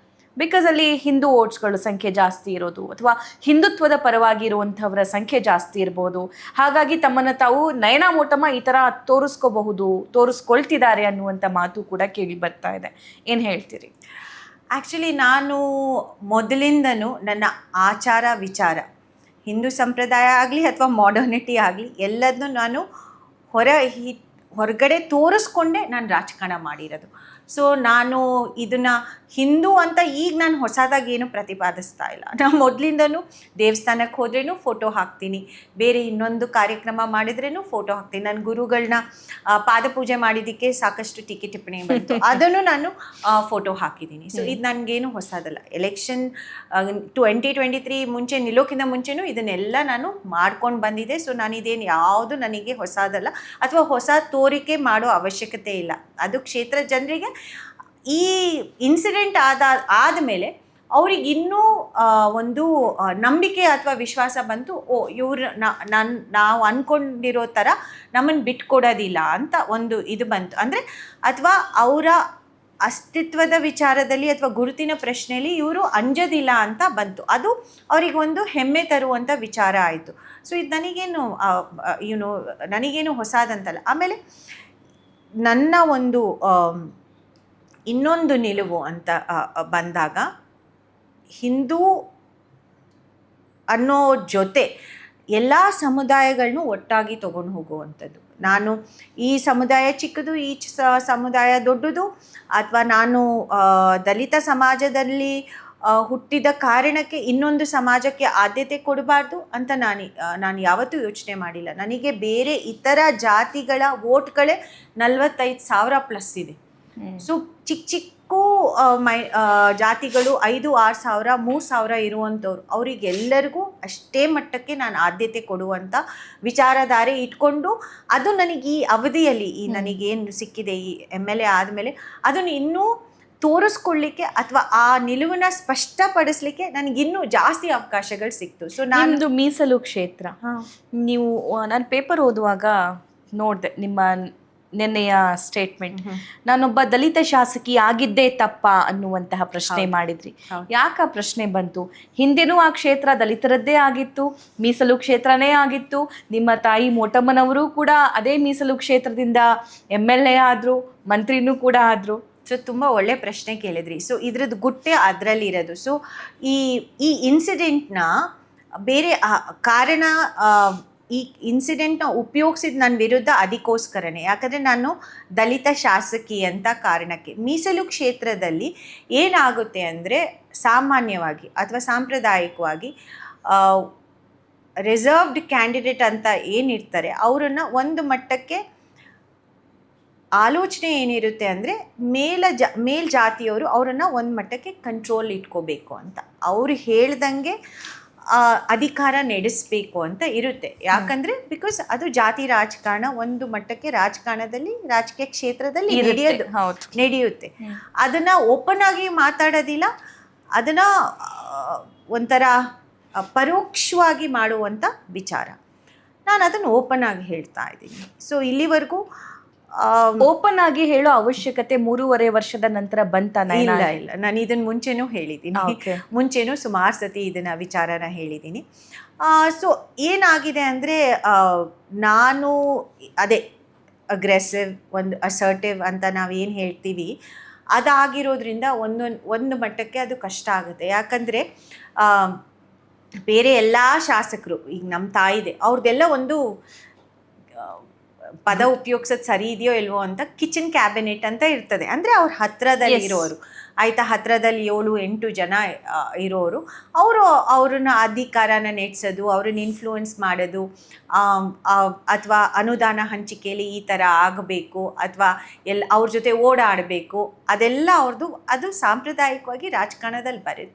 ಬಿಕಾಸ್ ಅಲ್ಲಿ ಹಿಂದೂ ವೋಟ್ಸ್ಗಳ ಸಂಖ್ಯೆ ಜಾಸ್ತಿ ಇರೋದು ಅಥವಾ ಹಿಂದುತ್ವದ ಪರವಾಗಿ ಇರುವಂಥವರ ಸಂಖ್ಯೆ ಜಾಸ್ತಿ ಇರ್ಬೋದು. ಹಾಗಾಗಿ ತಮ್ಮನ್ನು ತಾವು ನಯನಾ ಮೋಟಮ್ಮ ಈ ಥರ ತೋರಿಸ್ಕೊಳ್ತಿದ್ದಾರೆ ಅನ್ನುವಂಥ ಮಾತು ಕೂಡ ಕೇಳಿ ಬರ್ತಾ ಇದೆ. ಏನು ಹೇಳ್ತೀರಿ? ಆ್ಯಕ್ಚುಲಿ ನಾನು ಮೊದಲಿಂದನೂ ನನ್ನ ಆಚಾರ ವಿಚಾರ, ಹಿಂದೂ ಸಂಪ್ರದಾಯ ಆಗಲಿ ಅಥವಾ ಮಾಡರ್ನಿಟಿ ಆಗಲಿ, ಎಲ್ಲದನ್ನೂ ನಾನು ಹೊರಗಡೆ ತೋರಿಸ್ಕೊಂಡೇ ನಾನು ರಾಜಕಾರಣ ಮಾಡಿರೋದು. ಸೊ ನಾನು ಇದನ್ನು ಹಿಂದೂ ಅಂತ ಈಗ ನಾನು ಹೊಸದಾಗಿ ಏನು ಪ್ರತಿಪಾದಿಸ್ತಾ ಇಲ್ಲ. ನಾನು ಮೊದಲಿಂದನೂ ದೇವಸ್ಥಾನಕ್ಕೆ ಹೋದ್ರೂ ಫೋಟೋ ಹಾಕ್ತೀನಿ, ಬೇರೆ ಇನ್ನೊಂದು ಕಾರ್ಯಕ್ರಮ ಮಾಡಿದ್ರೂ ಫೋಟೋ ಹಾಕ್ತೀನಿ. ನನ್ನ ಗುರುಗಳನ್ನ ಪಾದಪೂಜೆ ಮಾಡಿದ್ದಕ್ಕೆ ಸಾಕಷ್ಟು ಟೀಕೆ ಟಿಪ್ಪಣಿ ಬಂತು, ಅದನ್ನು ನಾನು ಫೋಟೋ ಹಾಕಿದ್ದೀನಿ. ಸೊ ಇದು ನನಗೇನು ಹೊಸದಲ್ಲ. ಎಲೆಕ್ಷನ್ 2023 ಮುಂಚೆ ನಿಲ್ಲೋಕ್ಕಿಂತ ಮುಂಚೆನೂ ಇದನ್ನೆಲ್ಲ ನಾನು ಮಾಡ್ಕೊಂಡು ಬಂದಿದ್ದೆ. ಸೊ ನಾನು ಇದೇನು ಯಾವುದು ನನಗೆ ಹೊಸದಲ್ಲ ಅಥವಾ ಹೊಸ ತೋರಿಕೆ ಮಾಡೋ ಅವಶ್ಯಕತೆ ಇಲ್ಲ. ಅದು ಕ್ಷೇತ್ರ ಜನರಿಗೆ ಈ ಇನ್ಸಿಡೆಂಟ್ ಆದಮೇಲೆ ಅವ್ರಿಗೆ ಇನ್ನೂ ಒಂದು ನಂಬಿಕೆ ಅಥವಾ ವಿಶ್ವಾಸ ಬಂತು, ಇವ್ರು ನಾವು ಅಂದ್ಕೊಂಡಿರೋ ಥರ ನಮ್ಮನ್ನು ಬಿಟ್ಕೊಡೋದಿಲ್ಲ ಅಂತ ಒಂದು ಇದು ಬಂತು. ಅಂದರೆ ಅಥವಾ ಅವರ ಅಸ್ತಿತ್ವದ ವಿಚಾರದಲ್ಲಿ ಅಥವಾ ಗುರುತಿನ ಪ್ರಶ್ನೆಯಲ್ಲಿ ಇವರು ಅಂಜೋದಿಲ್ಲ ಅಂತ ಬಂತು. ಅದು ಅವ್ರಿಗೆ ಒಂದು ಹೆಮ್ಮೆ ತರುವಂಥ ವಿಚಾರ ಆಯಿತು. ಸೊ ಇದು ನನಗೇನು ಹೊಸದಂತಲ್ಲ. ಆಮೇಲೆ ನನ್ನ ಒಂದು ಇನ್ನೊಂದು ನಿಲುವು ಅಂತ ಬಂದಾಗ, ಹಿಂದೂ ಅನ್ನೋ ಜೊತೆ ಎಲ್ಲ ಸಮುದಾಯಗಳನ್ನೂ ಒಟ್ಟಾಗಿ ತೊಗೊಂಡು ಹೋಗುವಂಥದ್ದು. ನಾನು ಈ ಸಮುದಾಯ ಚಿಕ್ಕದು, ಈ ಸಮುದಾಯ ದೊಡ್ಡದು, ಅಥವಾ ನಾನು ದಲಿತ ಸಮಾಜದಲ್ಲಿ ಹುಟ್ಟಿದ ಕಾರಣಕ್ಕೆ ಇನ್ನೊಂದು ಸಮಾಜಕ್ಕೆ ಆದ್ಯತೆ ಕೊಡಬಾರ್ದು ಅಂತ ನಾನು ಯಾವತ್ತೂ ಯೋಚನೆ ಮಾಡಿಲ್ಲ. ನನಗೆ ಬೇರೆ ಇತರ ಜಾತಿಗಳ ವೋಟ್ಗಳೇ 45,000 ಪ್ಲಸ್ ಇದೆ. ಸೊ ಚಿಕ್ಕ ಜಾತಿಗಳು 5,000, 6,000, 3,000 ಇರುವಂಥವ್ರು, ಅವರಿಗೆಲ್ಲರಿಗೂ ಅಷ್ಟೇ ಮಟ್ಟಕ್ಕೆ ನಾನು ಆದ್ಯತೆ ಕೊಡುವಂಥ ವಿಚಾರಧಾರೆ ಇಟ್ಕೊಂಡು, ಅದು ನನಗೆ ಈ ಅವಧಿಯಲ್ಲಿ ನನಗೇನು ಸಿಕ್ಕಿದೆ ಈ MLA ಆದಮೇಲೆ ಅದನ್ನು ಇನ್ನೂ ತೋರಿಸ್ಕೊಳ್ಳಿಕ್ಕೆ ಅಥವಾ ಆ ನಿಲುವನ್ನ ಸ್ಪಷ್ಟಪಡಿಸ್ಲಿಕ್ಕೆ ನನಗಿನ್ನೂ ಜಾಸ್ತಿ ಅವಕಾಶಗಳು ಸಿಕ್ತು. ಸೊ ನಮ್ಮದು ಮೀಸಲು ಕ್ಷೇತ್ರ. ನೀವು ನಾನು ಪೇಪರ್ ಓದುವಾಗ ನೋಡಿದೆ ನಿಮ್ಮ ನಿನ್ನೆಯ ಸ್ಟೇಟ್ಮೆಂಟ್. ನಾನೊಬ್ಬ ದಲಿತ ಶಾಸಕಿ ಆಗಿದ್ದೇ ತಪ್ಪ ಅನ್ನುವಂತಹ ಪ್ರಶ್ನೆ ಮಾಡಿದ್ರಿ. ಯಾಕೆ ಪ್ರಶ್ನೆ ಬಂತು? ಹಿಂದೆನೂ ಆ ಕ್ಷೇತ್ರ ದಲಿತರದ್ದೇ ಆಗಿತ್ತು, ಮೀಸಲು ಕ್ಷೇತ್ರನೇ ಆಗಿತ್ತು. ನಿಮ್ಮ ತಾಯಿ ಮೋಟಮ್ಮನವರು ಕೂಡ ಅದೇ ಮೀಸಲು ಕ್ಷೇತ್ರದಿಂದ MLA ಆದ್ರು, ಮಂತ್ರಿನೂ ಕೂಡ ಆದ್ರು. ಸೊ ತುಂಬ ಒಳ್ಳೆ ಪ್ರಶ್ನೆ ಕೇಳಿದ್ರಿ. ಸೊ ಇದ್ರದ್ದು ಗುಟ್ಟೆ ಅದರಲ್ಲಿರೋದು. ಸೊ ಈ ಇನ್ಸಿಡೆಂಟ್ನ ಬೇರೆ ಕಾರಣ, ಈ ಇನ್ಸಿಡೆಂಟ್ನ ಉಪಯೋಗಿಸಿದ ನನ್ನ ವಿರುದ್ಧ ಅದಕ್ಕೋಸ್ಕರನೇ. ಯಾಕಂದರೆ ನಾನು ದಲಿತ ಶಾಸಕಿ ಅಂತ ಕಾರಣಕ್ಕೆ. ಮೀಸಲು ಕ್ಷೇತ್ರದಲ್ಲಿ ಏನಾಗುತ್ತೆ ಅಂದರೆ, ಸಾಮಾನ್ಯವಾಗಿ ಅಥವಾ ಸಾಂಪ್ರದಾಯಿಕವಾಗಿ ರಿಸರ್ವ್ಡ್ ಕ್ಯಾಂಡಿಡೇಟ್ ಅಂತ ಏನಿರ್ತಾರೆ ಅವರನ್ನು ಒಂದು ಮಟ್ಟಕ್ಕೆ ಆಲೋಚನೆ ಏನಿರುತ್ತೆ ಅಂದರೆ ಮೇಲ್ಜಾತಿಯವರು ಅವರನ್ನು ಒಂದು ಮಟ್ಟಕ್ಕೆ ಕಂಟ್ರೋಲ್ ಇಟ್ಕೋಬೇಕು ಅಂತ, ಅವರು ಹೇಳ್ದಂಗೆ ಅಧಿಕಾರ ನಡೆಸಬೇಕು ಅಂತ ಇರುತ್ತೆ. ಯಾಕಂದರೆ ಬಿಕಾಸ್ ಅದು ಜಾತಿ ರಾಜಕಾರಣ ಒಂದು ಮಟ್ಟಕ್ಕೆ ರಾಜಕಾರಣದಲ್ಲಿ, ರಾಜಕೀಯ ಕ್ಷೇತ್ರದಲ್ಲಿ ನಡೆಯುತ್ತೆ. ಅದನ್ನು ಓಪನ್ ಆಗಿ ಮಾತಾಡೋದಿಲ್ಲ, ಅದನ್ನು ಒಂಥರ ಪರೋಕ್ಷವಾಗಿ ಮಾಡುವಂಥ ವಿಚಾರ. ನಾನು ಅದನ್ನು ಓಪನ್ ಆಗಿ ಹೇಳ್ತಾ ಇದ್ದೀನಿ. ಸೊ ಇಲ್ಲಿವರೆಗೂ ಓಪನ್ ಆಗಿ ಹೇಳೋ ಅವಶ್ಯಕತೆ 3.5 ವರ್ಷದ ನಂತರ ಬಂತ? ಇಲ್ಲ, ನಾನು ಇದನ್ನು ಮುಂಚೆನೂ ಹೇಳಿದ್ದೀನಿ, ಮುಂಚೆನೂ ಸುಮಾರು ಸತಿ ಇದನ್ನ ವಿಚಾರನ ಹೇಳಿದ್ದೀನಿ. ಸೊ ಏನಾಗಿದೆ ಅಂದರೆ ನಾನು ಅದೇ ಅಗ್ರೆಸಿವ್, ಒಂದು ಅಸರ್ಟಿವ್ ಅಂತ ನಾವೇನು ಹೇಳ್ತೀವಿ ಅದಾಗಿರೋದ್ರಿಂದ ಒಂದು ಮಟ್ಟಕ್ಕೆ ಅದು ಕಷ್ಟ ಆಗುತ್ತೆ. ಯಾಕಂದರೆ ಬೇರೆ ಎಲ್ಲ ಶಾಸಕರು, ಈಗ ನಮ್ಮ ತಾಯಿದೆ ಅವ್ರದ್ದೆಲ್ಲ ಒಂದು ಪದ ಉಪಯೋಗಿಸೋದು ಸರಿ ಇದೆಯೋ ಇಲ್ವೋ ಅಂತ ಕಿಚನ್ ಕ್ಯಾಬಿನೆಟ್ ಅಂತ ಇರ್ತದೆ. ಅಂದರೆ ಅವ್ರ ಹತ್ರದಲ್ಲಿ ಇರೋರು, ಆಯಿತಾ, ಹತ್ರದಲ್ಲಿ 7-8 ಜನ ಇರೋರು, ಅವ್ರನ್ನ ಅಧಿಕಾರನ ನಡೆಸೋದು, ಅವ್ರನ್ನ ಇನ್ಫ್ಲೂಯೆನ್ಸ್ ಮಾಡೋದು, ಅಥವಾ ಅನುದಾನ ಹಂಚಿಕೆಯಲ್ಲಿ ಈ ಥರ ಆಗಬೇಕು ಅಥವಾ ಅವ್ರ ಜೊತೆ ಓಡಾಡಬೇಕು, ಅದೆಲ್ಲ ಅವ್ರದ್ದು. ಅದು ಸಾಂಪ್ರದಾಯಿಕವಾಗಿ ರಾಜಕಾರಣದಲ್ಲಿ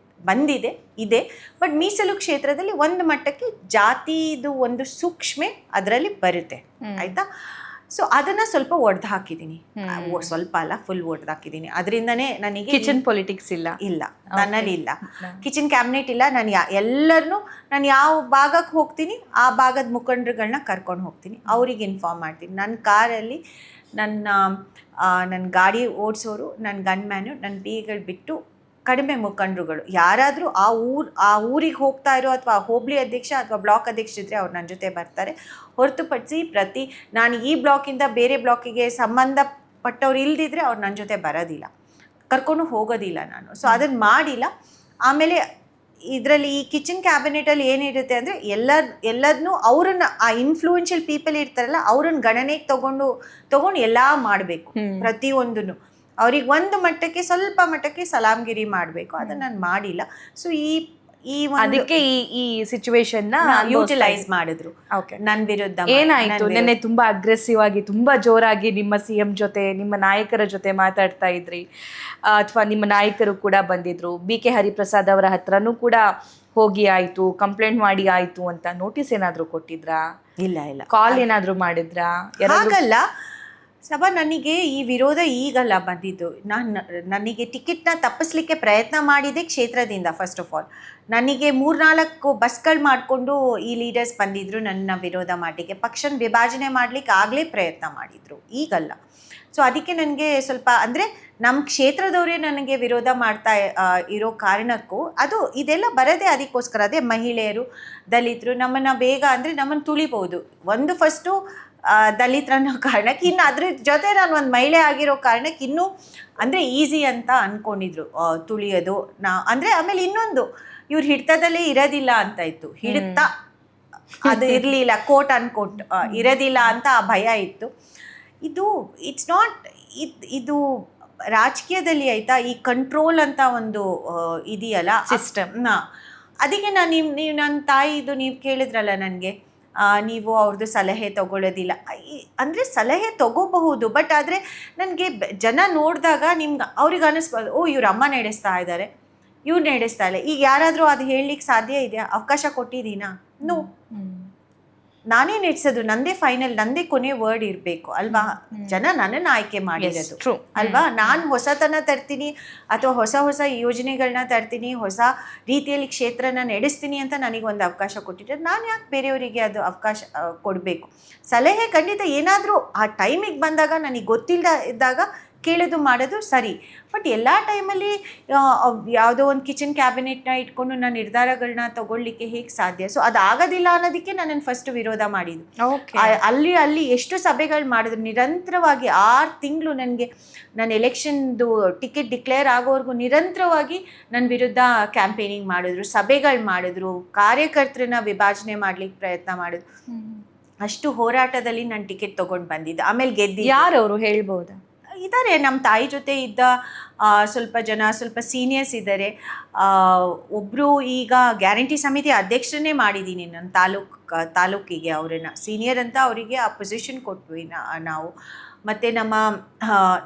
ಇದೆ. ಬಟ್ ಮೀಸಲು ಕ್ಷೇತ್ರದಲ್ಲಿ ಒಂದು ಮಟ್ಟಕ್ಕೆ ಜಾತಿದು ಒಂದು ಸೂಕ್ಷ್ಮೆ ಅದರಲ್ಲಿ ಬರುತ್ತೆ, ಆಯಿತಾ. ಸೊ ಅದನ್ನು ಸ್ವಲ್ಪ ಒಡೆದು ಹಾಕಿದ್ದೀನಿ, ಸ್ವಲ್ಪ ಅಲ್ಲ, ಫುಲ್ ಒಡೆದು ಹಾಕಿದ್ದೀನಿ. ಅದರಿಂದನೇ ನನಗೆ ಕಿಚನ್ ಪೊಲಿಟಿಕ್ಸ್ ಇಲ್ಲ ನನ್ನಲ್ಲಿ ಇಲ್ಲ, ಕಿಚನ್ ಕ್ಯಾಬಿನೆಟ್ ಇಲ್ಲ. ನಾನು ಯಾವ ಭಾಗಕ್ಕೆ ಹೋಗ್ತೀನಿ ಆ ಭಾಗದ ಮುಖಂಡರುಗಳನ್ನ ಕರ್ಕೊಂಡು ಹೋಗ್ತೀನಿ, ಅವ್ರಿಗೆ ಇನ್ಫಾರ್ಮ್ ಮಾಡ್ತೀನಿ. ನನ್ನ ಕಾರಲ್ಲಿ ನನ್ನ ಗಾಡಿ ಓಡಿಸೋರು, ನನ್ನ ಗನ್ಮ್ಯಾನು, ನನ್ನ ಬಿಗಳು ಬಿಟ್ಟು ಕಡಿಮೆ ಮುಖಂಡರುಗಳು ಯಾರಾದರೂ ಆ ಊರಿಗೆ ಹೋಗ್ತಾ ಇರೋ ಅಥವಾ ಹೋಬಳಿ ಅಧ್ಯಕ್ಷ ಅಥವಾ ಬ್ಲಾಕ್ ಅಧ್ಯಕ್ಷ ಇದ್ದರೆ ಅವ್ರು ನನ್ನ ಜೊತೆ ಬರ್ತಾರೆ. ಹೊರತುಪಡಿಸಿ ನಾನು ಈ ಬ್ಲಾಕಿಂದ ಬೇರೆ ಬ್ಲಾಕಿಗೆ ಸಂಬಂಧಪಟ್ಟವ್ರು ಇಲ್ದಿದ್ರೆ ಅವ್ರು ನನ್ನ ಜೊತೆ ಬರೋದಿಲ್ಲ, ಕರ್ಕೊಂಡು ಹೋಗೋದಿಲ್ಲ ನಾನು. ಸೊ ಅದನ್ನು ಮಾಡಿಲ್ಲ. ಆಮೇಲೆ ಇದರಲ್ಲಿ ಈ ಕಿಚನ್ ಕ್ಯಾಬಿನೆಟಲ್ಲಿ ಏನಿರುತ್ತೆ ಅಂದರೆ ಎಲ್ಲದನ್ನೂ ಅವ್ರನ್ನ, ಆ ಇನ್ಫ್ಲೂಯೆನ್ಷಿಯಲ್ ಪೀಪಲ್ ಇರ್ತಾರಲ್ಲ ಅವ್ರನ್ನ ಗಣನೆಗೆ ತಗೊಂಡು ಎಲ್ಲ ಮಾಡಬೇಕು, ಪ್ರತಿಯೊಂದನ್ನು ಅವ್ರಿಗೆ ಒಂದು ಮಟ್ಟಕ್ಕೆ ಸ್ವಲ್ಪ ಮಟ್ಟಕ್ಕೆ ಸಲಾಮ್ಗಿರಿ ಮಾಡಬೇಕು. ಅದನ್ನು ನಾನು ಮಾಡಿಲ್ಲ. ಸೊ ಅದಕ್ಕೆ ಈ ಸಿಚುವೇಶನ್ ಯೂಟಿಲೈಸ್ ಮಾಡಿದ್ರು ನನ್ನ ವಿರುದ್ಧ. ಏನಾಯ್ತು ನೆನ್ನೆ? ತುಂಬಾ ಅಗ್ರೆಸಿವ್ ಆಗಿ, ತುಂಬಾ ಜೋರಾಗಿ ನಿಮ್ಮ CM ಜೊತೆ, ನಿಮ್ಮ ನಾಯಕರ ಜೊತೆ ಮಾತಾಡ್ತಾ ಇದ್ರಿ, ಅಥವಾ ನಿಮ್ಮ ನಾಯಕರು ಕೂಡ ಬಂದಿದ್ರು. BK ಹರಿಪ್ರಸಾದ್ ಅವರ ಹತ್ರನೂ ಕೂಡ ಹೋಗಿ ಆಯ್ತು, ಕಂಪ್ಲೇಂಟ್ ಮಾಡಿ ಆಯ್ತು ಅಂತ ನೋಟಿಸ್ ಏನಾದ್ರು ಕೊಟ್ಟಿದ್ರಾ? ಇಲ್ಲ. ಕಾಲ್ ಏನಾದ್ರು ಮಾಡಿದ್ರಾ? ಹಾಗಲ್ಲ ಸಭಾ, ನನಗೆ ಈ ವಿರೋಧ ಈಗಲ್ಲ ಬಂದಿದ್ದು. ನನಗೆ ಟಿಕೆಟ್ನ ತಪ್ಪಿಸ್ಲಿಕ್ಕೆ ಪ್ರಯತ್ನ ಮಾಡಿದೆ ಕ್ಷೇತ್ರದಿಂದ. ಫಸ್ಟ್ ಆಫ್ ಆಲ್ ನನಗೆ 3-4 ಬಸ್ಗಳು ಮಾಡಿಕೊಂಡು ಈ ಲೀಡರ್ಸ್ ಬಂದಿದ್ರು ನನ್ನ ವಿರೋಧ ಮಾಡಲಿಕ್ಕೆ, ಪಕ್ಷನ ವಿಭಜನೆ ಮಾಡಲಿಕ್ಕೆ ಆಗಲೇ ಪ್ರಯತ್ನ ಮಾಡಿದರು, ಈಗಲ್ಲ. ಸೊ ಅದಕ್ಕೆ ನನಗೆ ಸ್ವಲ್ಪ ಅಂದರೆ ನಮ್ಮ ಕ್ಷೇತ್ರದವರೇ ನನಗೆ ವಿರೋಧ ಮಾಡ್ತಾ ಇರೋ ಕಾರಣಕ್ಕೂ ಇದೆಲ್ಲ ಬರೋದೇ ಅದಕ್ಕೋಸ್ಕರ. ಅದೇ ಮಹಿಳೆಯರು, ದಲಿತರು ನಮ್ಮನ್ನು ಬೇಗ ಅಂದರೆ ನಮ್ಮನ್ನು ತುಳಿಬೋದು. ಒಂದು ಫಸ್ಟು ದಲಿತರನ್ನೋ ಕಾರಣಕ್ಕೆ, ಇನ್ನು ಅದ್ರ ಜೊತೆ ನಾನು ಒಂದು ಮಹಿಳೆ ಆಗಿರೋ ಕಾರಣಕ್ಕೆ ಇನ್ನೂ ಅಂದರೆ ಈಸಿ ಅಂತ ಅಂದ್ಕೊಂಡಿದ್ರು ತುಳಿಯೋದು. ಅಂದರೆ ಆಮೇಲೆ ಇನ್ನೊಂದು, ಇವ್ರು ಹಿಡಿತದಲ್ಲೇ ಇರೋದಿಲ್ಲ ಅಂತ ಇತ್ತು, ಹಿಡಿತ ಅದು ಇರಲಿಲ್ಲ, ಕೋಟ್ ಅನ್ಕೋಟ್ ಇರೋದಿಲ್ಲ ಅಂತ ಆ ಭಯ ಇತ್ತು. ಇಟ್ಸ್ ನಾಟ್ ಇದು ರಾಜಕೀಯದಲ್ಲಿ, ಆಯಿತಾ, ಈ ಕಂಟ್ರೋಲ್ ಅಂತ ಒಂದು ಇದೆಯಲ್ಲ ಸಿಸ್ಟಮ್. ಅದಕ್ಕೆ ನೀವು ನನ್ನ ತಾಯಿದು ನೀವು ಕೇಳಿದ್ರಲ್ಲ ನನಗೆ, ನೀವು ಅವ್ರದ್ದು ಸಲಹೆ ತಗೊಳ್ಳೋದಿಲ್ಲ ಅಂದರೆ ಸಲಹೆ ತಗೋಬಹುದು. ಬಟ್ ಆದರೆ ನನಗೆ ಜನ ನೋಡಿದಾಗ ಅವ್ರಿಗೆ ಅನ್ನಿಸ್ಬೋದು, ಇವ್ರ ಅಮ್ಮ ನಡೆಸ್ತಾ ಇದ್ದಾರೆ, ಇವ್ರು ನಡೆಸ್ತಾ ಇಲ್ಲ. ಈಗ ಯಾರಾದರೂ ಅದು ಹೇಳಲಿಕ್ಕೆ ಸಾಧ್ಯ ಇದೆಯಾ? ಅವಕಾಶ ಕೊಟ್ಟಿದ್ದೀನಾ? ನೋ. ನಾನೇ ನಡೆಸೋದು, ನಂದೇ ಫೈನಲ್, ನಂದೇ ಕೊನೆ ವರ್ಡ್ ಇರಬೇಕು ಅಲ್ವಾ? ಜನ ನನ್ನನ್ನು ಆಯ್ಕೆ ಮಾಡಿರೋದು ಅಲ್ವಾ? ನಾನು ಹೊಸತನ ತರ್ತೀನಿ ಅಥವಾ ಹೊಸ ಯೋಜನೆಗಳನ್ನ ತರ್ತೀನಿ, ಹೊಸ ರೀತಿಯಲ್ಲಿ ಕ್ಷೇತ್ರನ ನಡೆಸ್ತೀನಿ ಅಂತ ನನಗೊಂದು ಅವಕಾಶ ಕೊಟ್ಟಿದ್ರೆ ನಾನು ಯಾಕೆ ಬೇರೆಯವರಿಗೆ ಅದು ಅವಕಾಶ ಕೊಡಬೇಕು? ಸಲಹೆ ಖಂಡಿತ ಏನಾದರೂ ಆ ಟೈಮಿಗೆ ಬಂದಾಗ, ನನಗೆ ಗೊತ್ತಿಲ್ಲದ ಇದ್ದಾಗ ಕೇಳೋದು ಮಾಡೋದು ಸರಿ. ಬಟ್ ಎಲ್ಲ ಟೈಮಲ್ಲಿ ಯಾವುದೋ ಒಂದು ಕಿಚನ್ ಕ್ಯಾಬಿನೆಟ್ನ ಇಟ್ಕೊಂಡು ನಾನು ನಿರ್ಧಾರಗಳನ್ನ ತಗೊಳ್ಳಿಕ್ಕೆ ಹೇಗೆ ಸಾಧ್ಯ? ಸೊ ಅದಾಗೋದಿಲ್ಲ ಅನ್ನೋದಕ್ಕೆ ನನ್ನನ್ನು ಫಸ್ಟ್ ವಿರೋಧ ಮಾಡಿದ್ದು. ಅಲ್ಲಿ ಎಷ್ಟು ಸಭೆಗಳು ಮಾಡಿದ್ರು ನಿರಂತರವಾಗಿ 6 ತಿಂಗಳು ನನಗೆ, ನನ್ನ ಎಲೆಕ್ಷನ್ದು ಟಿಕೆಟ್ ಡಿಕ್ಲೇರ್ ಆಗೋವರೆಗೂ ನಿರಂತರವಾಗಿ ನನ್ನ ವಿರುದ್ಧ ಕ್ಯಾಂಪೇನಿಂಗ್ ಮಾಡಿದ್ರು, ಸಭೆಗಳು ಮಾಡಿದ್ರು, ಕಾರ್ಯಕರ್ತರನ್ನ ವಿಭಜನೆ ಮಾಡ್ಲಿಕ್ಕೆ ಪ್ರಯತ್ನ ಮಾಡಿದ್ರು. ಅಷ್ಟು ಹೋರಾಟದಲ್ಲಿ ನಾನು ಟಿಕೆಟ್ ತೊಗೊಂಡು ಬಂದಿದ್ದೆ. ಆಮೇಲೆ ಗೆದ್ದಿ. ಯಾರವರು ಹೇಳ್ಬೋದಾ? ಇದ್ದಾರೆ, ನಮ್ಮ ತಾಯಿ ಜೊತೆ ಇದ್ದ ಸ್ವಲ್ಪ ಜನ, ಸ್ವಲ್ಪ ಸೀನಿಯರ್ಸ್ ಇದ್ದಾರೆ. ಒಬ್ಬರು ಈಗ ಗ್ಯಾರಂಟಿ ಸಮಿತಿ ಅಧ್ಯಕ್ಷರನ್ನೇ ಮಾಡಿದ್ದೀನಿ ನನ್ನ ತಾಲೂಕಿಗೆ. ಅವರನ್ನು ಸೀನಿಯರ್ ಅಂತ ಅವರಿಗೆ ಆ ಪೊಸಿಷನ್ ಕೊಟ್ವಿ ನಾವು. ಮತ್ತು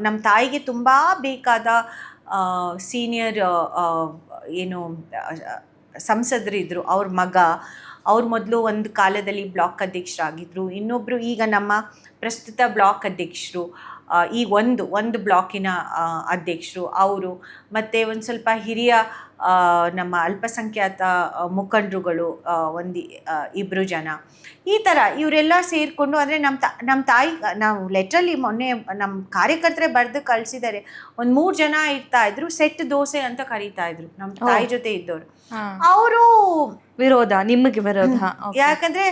ನಮ್ಮ ತಾಯಿಗೆ ತುಂಬ ಬೇಕಾದ ಸೀನಿಯರ್ ಏನು ಸಂಸದರಿದ್ದರು, ಅವ್ರ ಮಗ. ಅವ್ರು ಮೊದಲು ಒಂದು ಕಾಲದಲ್ಲಿ ಬ್ಲಾಕ್ ಅಧ್ಯಕ್ಷರಾಗಿದ್ದರು, ಇನ್ನೊಬ್ಬರು ಈಗ ನಮ್ಮ ಪ್ರಸ್ತುತ ಬ್ಲಾಕ್ ಅಧ್ಯಕ್ಷರು, ಈ ಒಂದು ಬ್ಲಾಕಿನ ಅಧ್ಯಕ್ಷರು ಅವರು, ಮತ್ತು ಒಂದು ಸ್ವಲ್ಪ ಹಿರಿಯ ನಮ್ಮ ಅಲ್ಪಸಂಖ್ಯಾತ ಮುಖಂಡರುಗಳು ಇಬ್ಬರು ಜನ, ಈ ಥರ ಇವರೆಲ್ಲ ಸೇರಿಕೊಂಡು. ಅಂದರೆ ನಮ್ಮ ತಾಯಿ ನಾವು ಲೆಟ್ರಲ್ಲಿ ಮೊನ್ನೆ ನಮ್ಮ ಕಾರ್ಯಕರ್ತರೆ ಬರೆದು ಕಳಿಸಿದ್ದಾರೆ, ಒಂದು 3 ಜನ ಇರ್ತಾಯಿದ್ರು, ಸೆಟ್ ದೋಸೆ ಅಂತ ಕರೀತಾಯಿದ್ರು ನಮ್ಮ ತಾಯಿ ಜೊತೆ ಇದ್ದವರು. ಅವರು ನಿಮಗೆ ವಿರೋಧ, ಯಾಕಂದ್ರೆ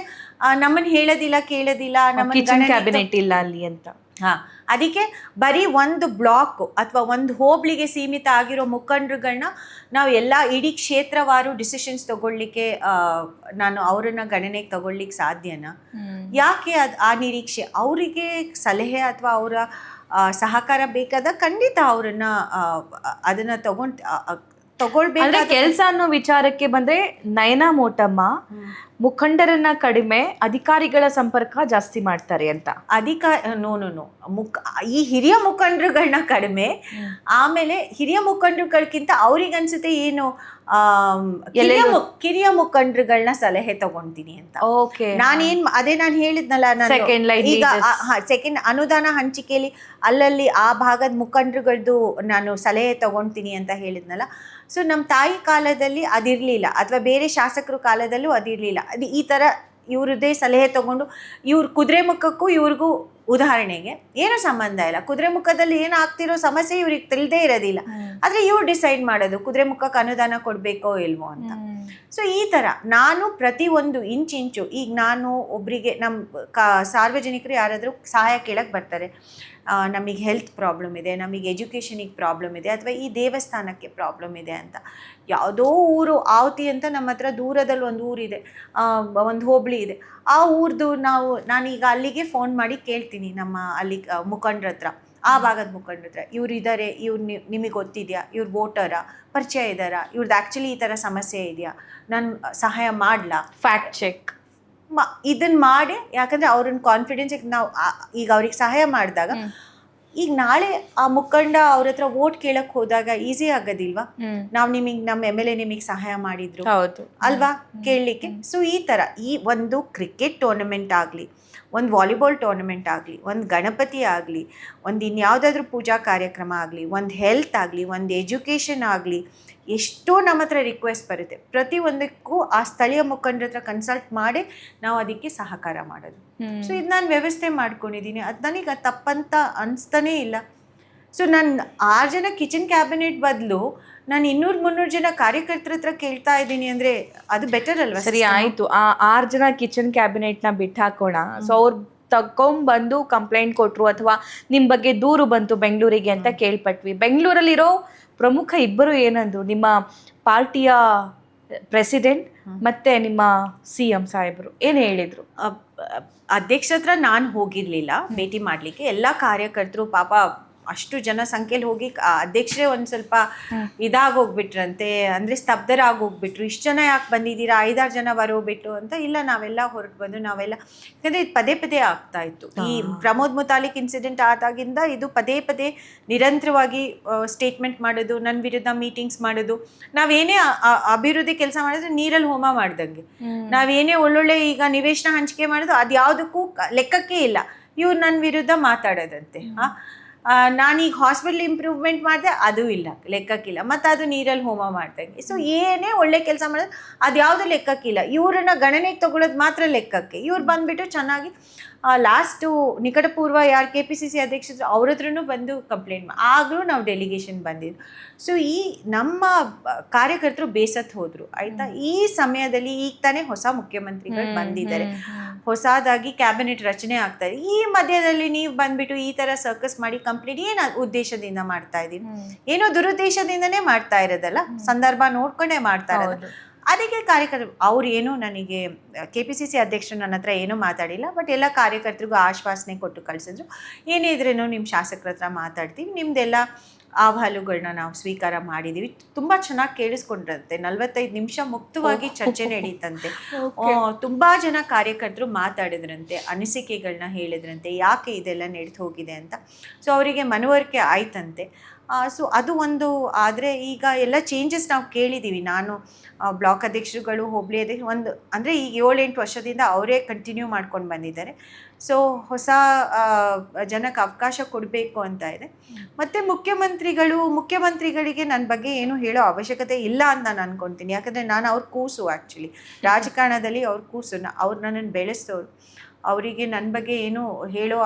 ನಮ್ಮನ್ನ ಹೇಳೋದಿಲ್ಲ ಕೇಳೋದಿಲ್ಲ, ನಮ್ಮ ಕ್ಯಾಬಿನೆಟ್ ಇಲ್ಲ ಅಲ್ಲಿ ಅಂತ. ಅದಕ್ಕೆ ಬರೀ ಒಂದು ಬ್ಲಾಕ್ ಅಥವಾ ಒಂದು ಹೋಬಳಿಗೆ ಸೀಮಿತ ಆಗಿರೋ ಮುಖಂಡರುಗಳನ್ನ ನಾವು ಇಡೀ ಕ್ಷೇತ್ರವಾರು ಡಿಸಿಷನ್ಸ್ ತಗೊಳ್ಳಿಕ್ಕೆ ನಾನು ಅವರನ್ನ ಗಣನೆಗೆ ತಗೊಳ್ಳಿಕ್ಕೆ ಸಾಧ್ಯನಾ? ಯಾಕೆ ಆ ನಿರೀಕ್ಷೆ? ಅವರಿಗೆ ಸಲಹೆ ಅಥವಾ ಅವರ ಸಹಕಾರ ಬೇಕಾದ ಖಂಡಿತ ಅವರನ್ನ ಅದನ್ನ ತಗೊಳ್ಬೇಕು. ಕೆಲಸ ಅನ್ನೋ ವಿಚಾರಕ್ಕೆ ಬಂದ್ರೆ ನಯನಾ ಮೋಟಮ್ಮ ಮುಖಂಡರನ್ನ ಕಡಿಮೆ, ಅಧಿಕಾರಿಗಳ ಸಂಪರ್ಕ ಜಾಸ್ತಿ ಮಾಡ್ತಾರೆ ಅಂತ. ನೋ ಈ ಹಿರಿಯ ಮುಖಂಡರುಗಳನ್ನ ಕಡಿಮೆ, ಆಮೇಲೆ ಹಿರಿಯ ಮುಖಂಡರುಗಳಕ್ಕಿಂತ ಅವ್ರಿಗನ್ಸುತ್ತೆ ಏನು ಕಿರಿಯ ಮುಖಂಡರುಗಳನ್ನ ಸಲಹೆ ತಗೊಂತೀನಿ ಅಂತ. ನಾನು ಹೇಳಿದ್ನಲ್ಲ, ಈಗ ಸೆಕೆಂಡ್ ಅನುದಾನ ಹಂಚಿಕೆಯಲ್ಲಿ ಅಲ್ಲಲ್ಲಿ ಆ ಭಾಗದ ಮುಖಂಡರುಗಳದ್ದು ನಾನು ಸಲಹೆ ತಗೊಂತೀನಿ ಅಂತ ಹೇಳಿದ್ನಲ್ಲ. ಸೊ ನಮ್ಮ ತಾಯಿ ಕಾಲದಲ್ಲಿ ಅದಿರಲಿಲ್ಲ, ಅಥವಾ ಬೇರೆ ಶಾಸಕರು ಕಾಲದಲ್ಲೂ ಅದಿರಲಿಲ್ಲ. ಅದು ಈ ಥರ ಇವ್ರದ್ದೇ ಸಲಹೆ ತಗೊಂಡು ಕುದುರೆಮುಖಕ್ಕೂ ಇವ್ರಿಗೂ ಉದಾಹರಣೆಗೆ ಏನು ಸಂಬಂಧ ಇಲ್ಲ. ಕುದುರೆಮುಖದಲ್ಲಿ ಏನಾಗ್ತಿರೋ ಸಮಸ್ಯೆ ಇವ್ರಿಗೆ ತಿಳಿದೇ ಇರೋದಿಲ್ಲ, ಆದರೆ ಇವ್ರು ಡಿಸೈಡ್ ಮಾಡೋದು ಕುದುರೆಮುಖಕ್ಕೆ ಅನುದಾನ ಕೊಡಬೇಕೋ ಇಲ್ವೋ ಅಂತ. ಸೊ ಈ ಥರ ನಾನು ಪ್ರತಿಯೊಂದು ಇಂಚು ಈಗ ನಾನು ಒಬ್ಬರಿಗೆ ಸಾರ್ವಜನಿಕರು ಯಾರಾದರೂ ಸಹಾಯ ಕೇಳಕ್ಕೆ ಬರ್ತಾರೆ, ನಮಗೆ ಹೆಲ್ತ್ ಪ್ರಾಬ್ಲಮ್ ಇದೆ, ನಮಗೆ ಎಜುಕೇಷನಿಗೆ ಪ್ರಾಬ್ಲಮ್ ಇದೆ, ಅಥವಾ ಈ ದೇವಸ್ಥಾನಕ್ಕೆ ಪ್ರಾಬ್ಲಮ್ ಇದೆ ಅಂತ. ಯಾವುದೋ ಊರು ಆವತಿ ಅಂತ ನಮ್ಮ ಹತ್ರ ದೂರದಲ್ಲಿ ಒಂದು ಊರಿದೆ, ಒಂದು ಹೋಬಳಿ ಇದೆ. ಆ ಊರ್ದು ನಾನೀಗ ಅಲ್ಲಿಗೆ ಫೋನ್ ಮಾಡಿ ಕೇಳ್ತೀನಿ, ನಮ್ಮ ಅಲ್ಲಿ ಮುಖಂಡ್ರ ಹತ್ರ, ಆ ಭಾಗದ ಮುಖಂಡ್ರ ಹತ್ರ, ಇವ್ರು ಇದ್ದಾರೆ, ಇವ್ರು ನಿಮಗೆ ಗೊತ್ತಿದೆಯಾ, ಇವ್ರು ವೋಟರಾ, ಪರಿಚಯ ಇದ್ದಾರಾ, ಇವ್ರದ್ದು ಆ್ಯಕ್ಚುಲಿ ಈ ಥರ ಸಮಸ್ಯೆ ಇದೆಯಾ, ನಾನು ಸಹಾಯ ಮಾಡಲಾ, ಫ್ಯಾಕ್ಟ್ ಚೆಕ್ ಇದನ್ನು ಮಾಡಿ. ಯಾಕಂದರೆ ಅವ್ರನ್ನ ಕಾನ್ಫಿಡೆನ್ಸ್ ನಾವು ಈಗ ಅವ್ರಿಗೆ ಸಹಾಯ ಮಾಡಿದಾಗ, ಈಗ ನಾಳೆ ಆ ಮುಖಂಡ ಅವ್ರ ಹತ್ರ ವೋಟ್ ಕೇಳಕ್ಕೆ ಹೋದಾಗ ಈಸಿ ಆಗೋದಿಲ್ವಾ? ನಾವು ನಮ್ಮ MLA ನಿಮಗೆ ಸಹಾಯ ಮಾಡಿದ್ರು ಅಲ್ವಾ ಕೇಳಲಿಕ್ಕೆ. ಸೊ ಈ ಥರ ಒಂದು ಕ್ರಿಕೆಟ್ ಟೂರ್ನಮೆಂಟ್ ಆಗಲಿ, ಒಂದು ವಾಲಿಬಾಲ್ ಟೂರ್ನಮೆಂಟ್ ಆಗಲಿ, ಒಂದು ಗಣಪತಿ ಆಗಲಿ, ಒಂದು ಇನ್ಯಾವುದಾದ್ರೂ ಪೂಜಾ ಕಾರ್ಯಕ್ರಮ ಆಗಲಿ, ಒಂದು ಹೆಲ್ತ್ ಆಗಲಿ, ಒಂದು ಎಜುಕೇಷನ್ ಆಗಲಿ, ಎಷ್ಟೋ ನಮ್ಮ ಹತ್ರ ರಿಕ್ವೆಸ್ಟ್ ಬರುತ್ತೆ. ಪ್ರತಿಯೊಂದಕ್ಕೂ ಆ ಸ್ಥಳೀಯ ಮುಖಂಡರ ಹತ್ರ ಕನ್ಸಲ್ಟ್ ಮಾಡಿ ನಾವು ಅದಕ್ಕೆ ಸಹಕಾರ ಮಾಡೋದು. ಸೊ ಇದು ನಾನು ವ್ಯವಸ್ಥೆ ಮಾಡ್ಕೊಂಡಿದ್ದೀನಿ, ಅದು ನನಗೆ ತಪ್ಪಂತ ಅನಿಸ್ತಾನೇ ಇಲ್ಲ. ಸೊ ನಾನು 6 ಜನ ಕಿಚನ್ ಕ್ಯಾಬಿನೆಟ್ ಬದಲು ನಾನು 200-300 ಜನ ಕಾರ್ಯಕರ್ತರ ಹತ್ರ ಕೇಳ್ತಾ ಇದ್ದೀನಿ ಅಂದರೆ ಅದು ಬೆಟರ್ ಅಲ್ವಾ? ಸರಿ ಆಯಿತು, ಆ 6 ಜನ ಕಿಚನ್ ಕ್ಯಾಬಿನೆಟ್ನ ಬಿಟ್ಟು ಹಾಕೋಣ. ಸೊ ಅವ್ರು ತಗೊಂಡ್ಬಂದು ಕಂಪ್ಲೇಂಟ್ ಕೊಟ್ಟರು ಅಥವಾ ನಿಮ್ಮ ಬಗ್ಗೆ ದೂರು ಬಂತು ಬೆಂಗಳೂರಿಗೆ ಅಂತ ಕೇಳ್ಪಟ್ವಿ. ಬೆಂಗಳೂರಲ್ಲಿರೋ ಪ್ರಮುಖ ಇಬ್ಬರು ಏನಂದ್ರು, ನಿಮ್ಮ ಪಾರ್ಟಿಯ ಪ್ರೆಸಿಡೆಂಟ್ ಮತ್ತೆ ನಿಮ್ಮ CM ಸಾಹೇಬರು ಏನು ಹೇಳಿದರು? ಅಧ್ಯಕ್ಷರ ಹತ್ರ ನಾನು ಹೋಗಿರಲಿಲ್ಲ ಭೇಟಿ ಮಾಡಲಿಕ್ಕೆ. ಎಲ್ಲ ಕಾರ್ಯಕರ್ತರು ಪಾಪ ಅಷ್ಟು ಜನಸಂಖ್ಯೆಯಲ್ಲಿ ಹೋಗಿ ಅಧ್ಯಕ್ಷರೇ ಒಂದು ಸ್ವಲ್ಪ ಇದಾಗೋಗ್ಬಿಟ್ರಂತೆ, ಅಂದರೆ ಸ್ತಬ್ಧರಾಗೋಗ್ಬಿಟ್ರು. ಇಷ್ಟು ಜನ ಯಾಕೆ ಬಂದಿದ್ದೀರಾ, 5-6 ಜನ ಬರೋಗ್ಬಿಟ್ಟು ಅಂತ. ಇಲ್ಲ, ನಾವೆಲ್ಲ ಹೊರಟು ಬಂದು ನಾವೆಲ್ಲ, ಯಾಕಂದರೆ ಇದು ಪದೇ ಆಗ್ತಾ ಇತ್ತು. ಈ ಪ್ರಮೋದ್ ಮುತಾಲಿಕ್ ಇನ್ಸಿಡೆಂಟ್ ಆದಾಗಿಂದ ಇದು ಪದೇ ನಿರಂತರವಾಗಿ ಸ್ಟೇಟ್ಮೆಂಟ್ ಮಾಡೋದು, ನನ್ನ ವಿರುದ್ಧ ಮೀಟಿಂಗ್ಸ್ ಮಾಡೋದು. ನಾವೇನೇ ಅಭಿವೃದ್ಧಿ ಕೆಲಸ ಮಾಡಿದ್ರೆ ನೀರಲ್ಲಿ ಹೋಮ ಮಾಡ್ದಂಗೆ, ನಾವೇನೇ ಒಳ್ಳೊಳ್ಳೆ ಈಗ ನಿವೇಶನ ಹಂಚಿಕೆ ಮಾಡೋದು ಅದು ಯಾವುದಕ್ಕೂ ಲೆಕ್ಕಕ್ಕೆ ಇಲ್ಲ. ಇವ್ರು ನನ್ನ ವಿರುದ್ಧ ಮಾತಾಡೋದಂತೆ. ನಾನೀಗ ಹಾಸ್ಪಿಟಲ್ ಇಂಪ್ರೂವ್ಮೆಂಟ್ ಮಾಡಿದೆ, ಅದು ಇಲ್ಲ, ಲೆಕ್ಕಕ್ಕಿಲ್ಲ. ಮತ್ತು ಅದು ನೀರಲ್ಲಿ ಹೋಮ ಮಾಡ್ದಂಗೆ. ಸೊ ಏನೇ ಒಳ್ಳೆ ಕೆಲಸ ಮಾಡೋದು ಅದು ಯಾವುದು ಲೆಕ್ಕಕ್ಕಿಲ್ಲ. ಇವ್ರನ್ನ ಗಣನೆಗೆ ತಗೊಳ್ಳೋದು ಮಾತ್ರ ಲೆಕ್ಕಕ್ಕೆ. ಇವ್ರು ಬಂದುಬಿಟ್ಟು ಚೆನ್ನಾಗಿ ಲಾಸ್ಟು ನಿಕಟಪೂರ್ವ ಯಾರು KPCC ಅಧ್ಯಕ್ಷರು ಅವ್ರ ಹತ್ರನೂ ಬಂದು ಕಂಪ್ಲೇಂಟ್ ಆಗಲೂ ನಾವು ಡೆಲಿಗೇಷನ್ ಬಂದಿದ್ದು. ಸೊ ಈ ನಮ್ಮ ಕಾರ್ಯಕರ್ತರು ಬೇಸತ್ತು ಹೋದರು, ಆಯಿತಾ. ಈ ಸಮಯದಲ್ಲಿ ಈಗ ತಾನೇ ಹೊಸ ಮುಖ್ಯಮಂತ್ರಿಗಳು ಬಂದಿದ್ದಾರೆ, ಹೊಸದಾಗಿ ಕ್ಯಾಬಿನೆಟ್ ರಚನೆ ಆಗ್ತಾಯಿದೆ. ಈ ಮಧ್ಯದಲ್ಲಿ ನೀವು ಬಂದುಬಿಟ್ಟು ಈ ಥರ ಸರ್ಕಸ್ ಮಾಡಿ ಕಂಪ್ಲೀಟ್ ಏನು ಉದ್ದೇಶದಿಂದ ಮಾಡ್ತಾ ಇದ್ದೀವಿ? ಏನೋ ದುರುದ್ದೇಶದಿಂದನೇ ಮಾಡ್ತಾ ಇರೋದಲ್ಲ, ಸಂದರ್ಭ ನೋಡ್ಕೊಂಡೇ ಮಾಡ್ತಾ ಇರೋದು. ಅದಕ್ಕೆ ಕಾರ್ಯಕರ್ತರು ಅವ್ರು ಏನು ನನಗೆ KPCC ಅಧ್ಯಕ್ಷರು ನನ್ನ ಹತ್ರ ಏನೂ ಮಾತಾಡಿಲ್ಲ, ಬಟ್ ಎಲ್ಲ ಕಾರ್ಯಕರ್ತರಿಗೂ ಆಶ್ವಾಸನೆ ಕೊಟ್ಟು ಕಳಿಸಿದ್ರು. ಏನೇ ಇದ್ರೇನು ನಿಮ್ಮ ಶಾಸಕರ ಹತ್ರ ಮಾತಾಡ್ತೀವಿ, ನಿಮ್ಮದೆಲ್ಲ ಅಹವಾಲುಗಳನ್ನ ನಾವು ಸ್ವೀಕಾರ ಮಾಡಿದ್ದೀವಿ. ತುಂಬ ಚೆನ್ನಾಗಿ ಕೇಳಿಸ್ಕೊಂಡ್ರಂತೆ, 45 ನಿಮಿಷ ಮುಕ್ತವಾಗಿ ಚರ್ಚೆ ನಡೀತಂತೆ. ತುಂಬ ಜನ ಕಾರ್ಯಕರ್ತರು ಮಾತಾಡಿದ್ರಂತೆ, ಅನಿಸಿಕೆಗಳನ್ನ ಹೇಳಿದ್ರಂತೆ, ಯಾಕೆ ಇದೆಲ್ಲ ನಡೆದು ಹೋಗಿದೆ ಅಂತ. ಸೊ ಅವರಿಗೆ ಮನವರಿಕೆ ಆಯ್ತಂತೆ. ಸೊ ಅದು ಒಂದು. ಆದರೆ ಈಗ ಎಲ್ಲ ಚೇಂಜಸ್ ನಾವು ಕೇಳಿದ್ದೀವಿ. ನಾನು ಬ್ಲಾಕ್ ಅಧ್ಯಕ್ಷರುಗಳು, ಹೋಬಳಿ ಅಧ್ಯಕ್ಷರು ಅಂದರೆ ಈಗ 7-8 ವರ್ಷದಿಂದ ಅವರೇ ಕಂಟಿನ್ಯೂ ಮಾಡ್ಕೊಂಡು ಬಂದಿದ್ದಾರೆ. ಸೊ ಹೊಸ ಜನಕ್ಕೆ ಅವಕಾಶ ಕೊಡಬೇಕು ಅಂತ ಇದೆ. ಮತ್ತು ಮುಖ್ಯಮಂತ್ರಿಗಳಿಗೆ ನನ್ನ ಬಗ್ಗೆ ಏನು ಹೇಳೋ ಅವಶ್ಯಕತೆ ಇಲ್ಲ ಅಂತ ನಾನು ಅಂದ್ಕೊತೀನಿ. ಯಾಕಂದರೆ ನಾನು ಅವ್ರ ಕೂಸು, ಆ್ಯಕ್ಚುಲಿ ರಾಜಕಾರಣದಲ್ಲಿ ಅವ್ರ ಕೂಸು, ಅವ್ರು ನನ್ನನ್ನು ಬೆಳೆಸ್ತವ್ರು. ಅವರಿಗೆ ನನ್ನ ಬಗ್ಗೆ ಏನು ಹೇಳೋ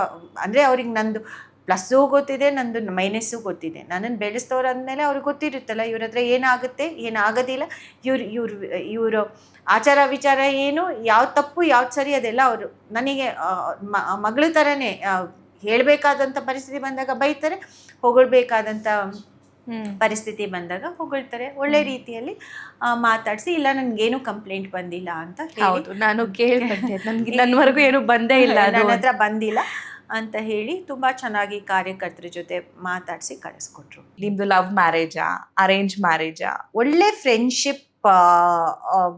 ಅಂದರೆ ಅವ್ರಿಗೆ ನಂದು ಪ್ಲಸ್ಸು ಗೊತ್ತಿದೆ, ನಂದು ಮೈನಸ್ಸು ಗೊತ್ತಿದೆ. ನನ್ನನ್ನು ಬೆಳೆಸ್ತವ್ರು ಅಂದಮೇಲೆ ಅವ್ರಿಗೆ ಗೊತ್ತಿರುತ್ತಲ್ಲ ಇವ್ರ ಹತ್ರ ಏನಾಗುತ್ತೆ, ಏನಾಗೋದಿಲ್ಲ, ಇವರು ಆಚಾರ ವಿಚಾರ ಏನು, ಯಾವ್ದು ತಪ್ಪು ಯಾವ್ದು ಸರಿ ಅದೆಲ್ಲ ಅವರು ನನಗೆ ಮಗಳ ಥರನೇ. ಹೇಳಬೇಕಾದಂಥ ಪರಿಸ್ಥಿತಿ ಬಂದಾಗ ಬೈತಾರೆ, ಹೊಗಳ್ಬೇಕಾದಂಥ ಪರಿಸ್ಥಿತಿ ಬಂದಾಗ ಹೊಗಳ್ತಾರೆ. ಒಳ್ಳೆ ರೀತಿಯಲ್ಲಿ ಮಾತಾಡಿಸಿ, ಇಲ್ಲ ನನಗೇನು ಕಂಪ್ಲೇಂಟ್ ಬಂದಿಲ್ಲ ಅಂತ ಹೌದು, ನಾನು ಕೇಳ್ಪಟ್ಟೆ, ನನಗೆ ನನ್ನವರೆಗೂ ಏನು ಬಂದೇ ಇಲ್ಲ, ನನ್ನ ಹತ್ರ ಬಂದಿಲ್ಲ ಅಂತ ಹೇಳಿ ತುಂಬ ಚೆನ್ನಾಗಿ ಕಾರ್ಯಕರ್ತರ ಜೊತೆ ಮಾತಾಡಿಸಿ ಕಳಿಸ್ಕೊಟ್ರು. ನಿಮ್ದು ಲವ್ ಮ್ಯಾರೇಜಾ, ಅರೇಂಜ್ ಮ್ಯಾರೇಜಾ? ಒಳ್ಳೆ ಫ್ರೆಂಡ್ಶಿಪ್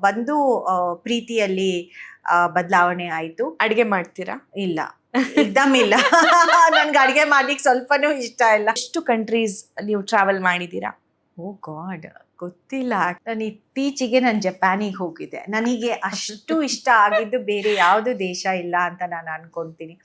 ಬಂದು ಪ್ರೀತಿಯಲ್ಲಿ ಬದಲಾವಣೆ ಆಯಿತು. ಅಡುಗೆ ಮಾಡ್ತೀರಾ? ಇಲ್ಲ, ಎಕ್ದಮ್ ಇಲ್ಲ. ನನ್ಗೆ ಅಡುಗೆ ಮಾಡ್ಲಿಕ್ಕೆ ಸ್ವಲ್ಪನೂ ಇಷ್ಟ ಇಲ್ಲ. ಎಷ್ಟು ಕಂಟ್ರೀಸ್ ನೀವು ಟ್ರಾವೆಲ್ ಮಾಡಿದ್ದೀರಾ? ಓ ಗಾಡ್, ಗೊತ್ತಿಲ್ಲ. ನಾನು ಇತ್ತೀಚೆಗೆ ಜಪಾನಿಗೆ ಹೋಗಿದ್ದೆ. ನನಗೆ ಅಷ್ಟು ಇಷ್ಟ ಆಗಿದ್ದು ಬೇರೆ ಯಾವುದು ದೇಶ ಇಲ್ಲ ಅಂತ ನಾನು ಅನ್ಕೊಳ್ತೀನಿ.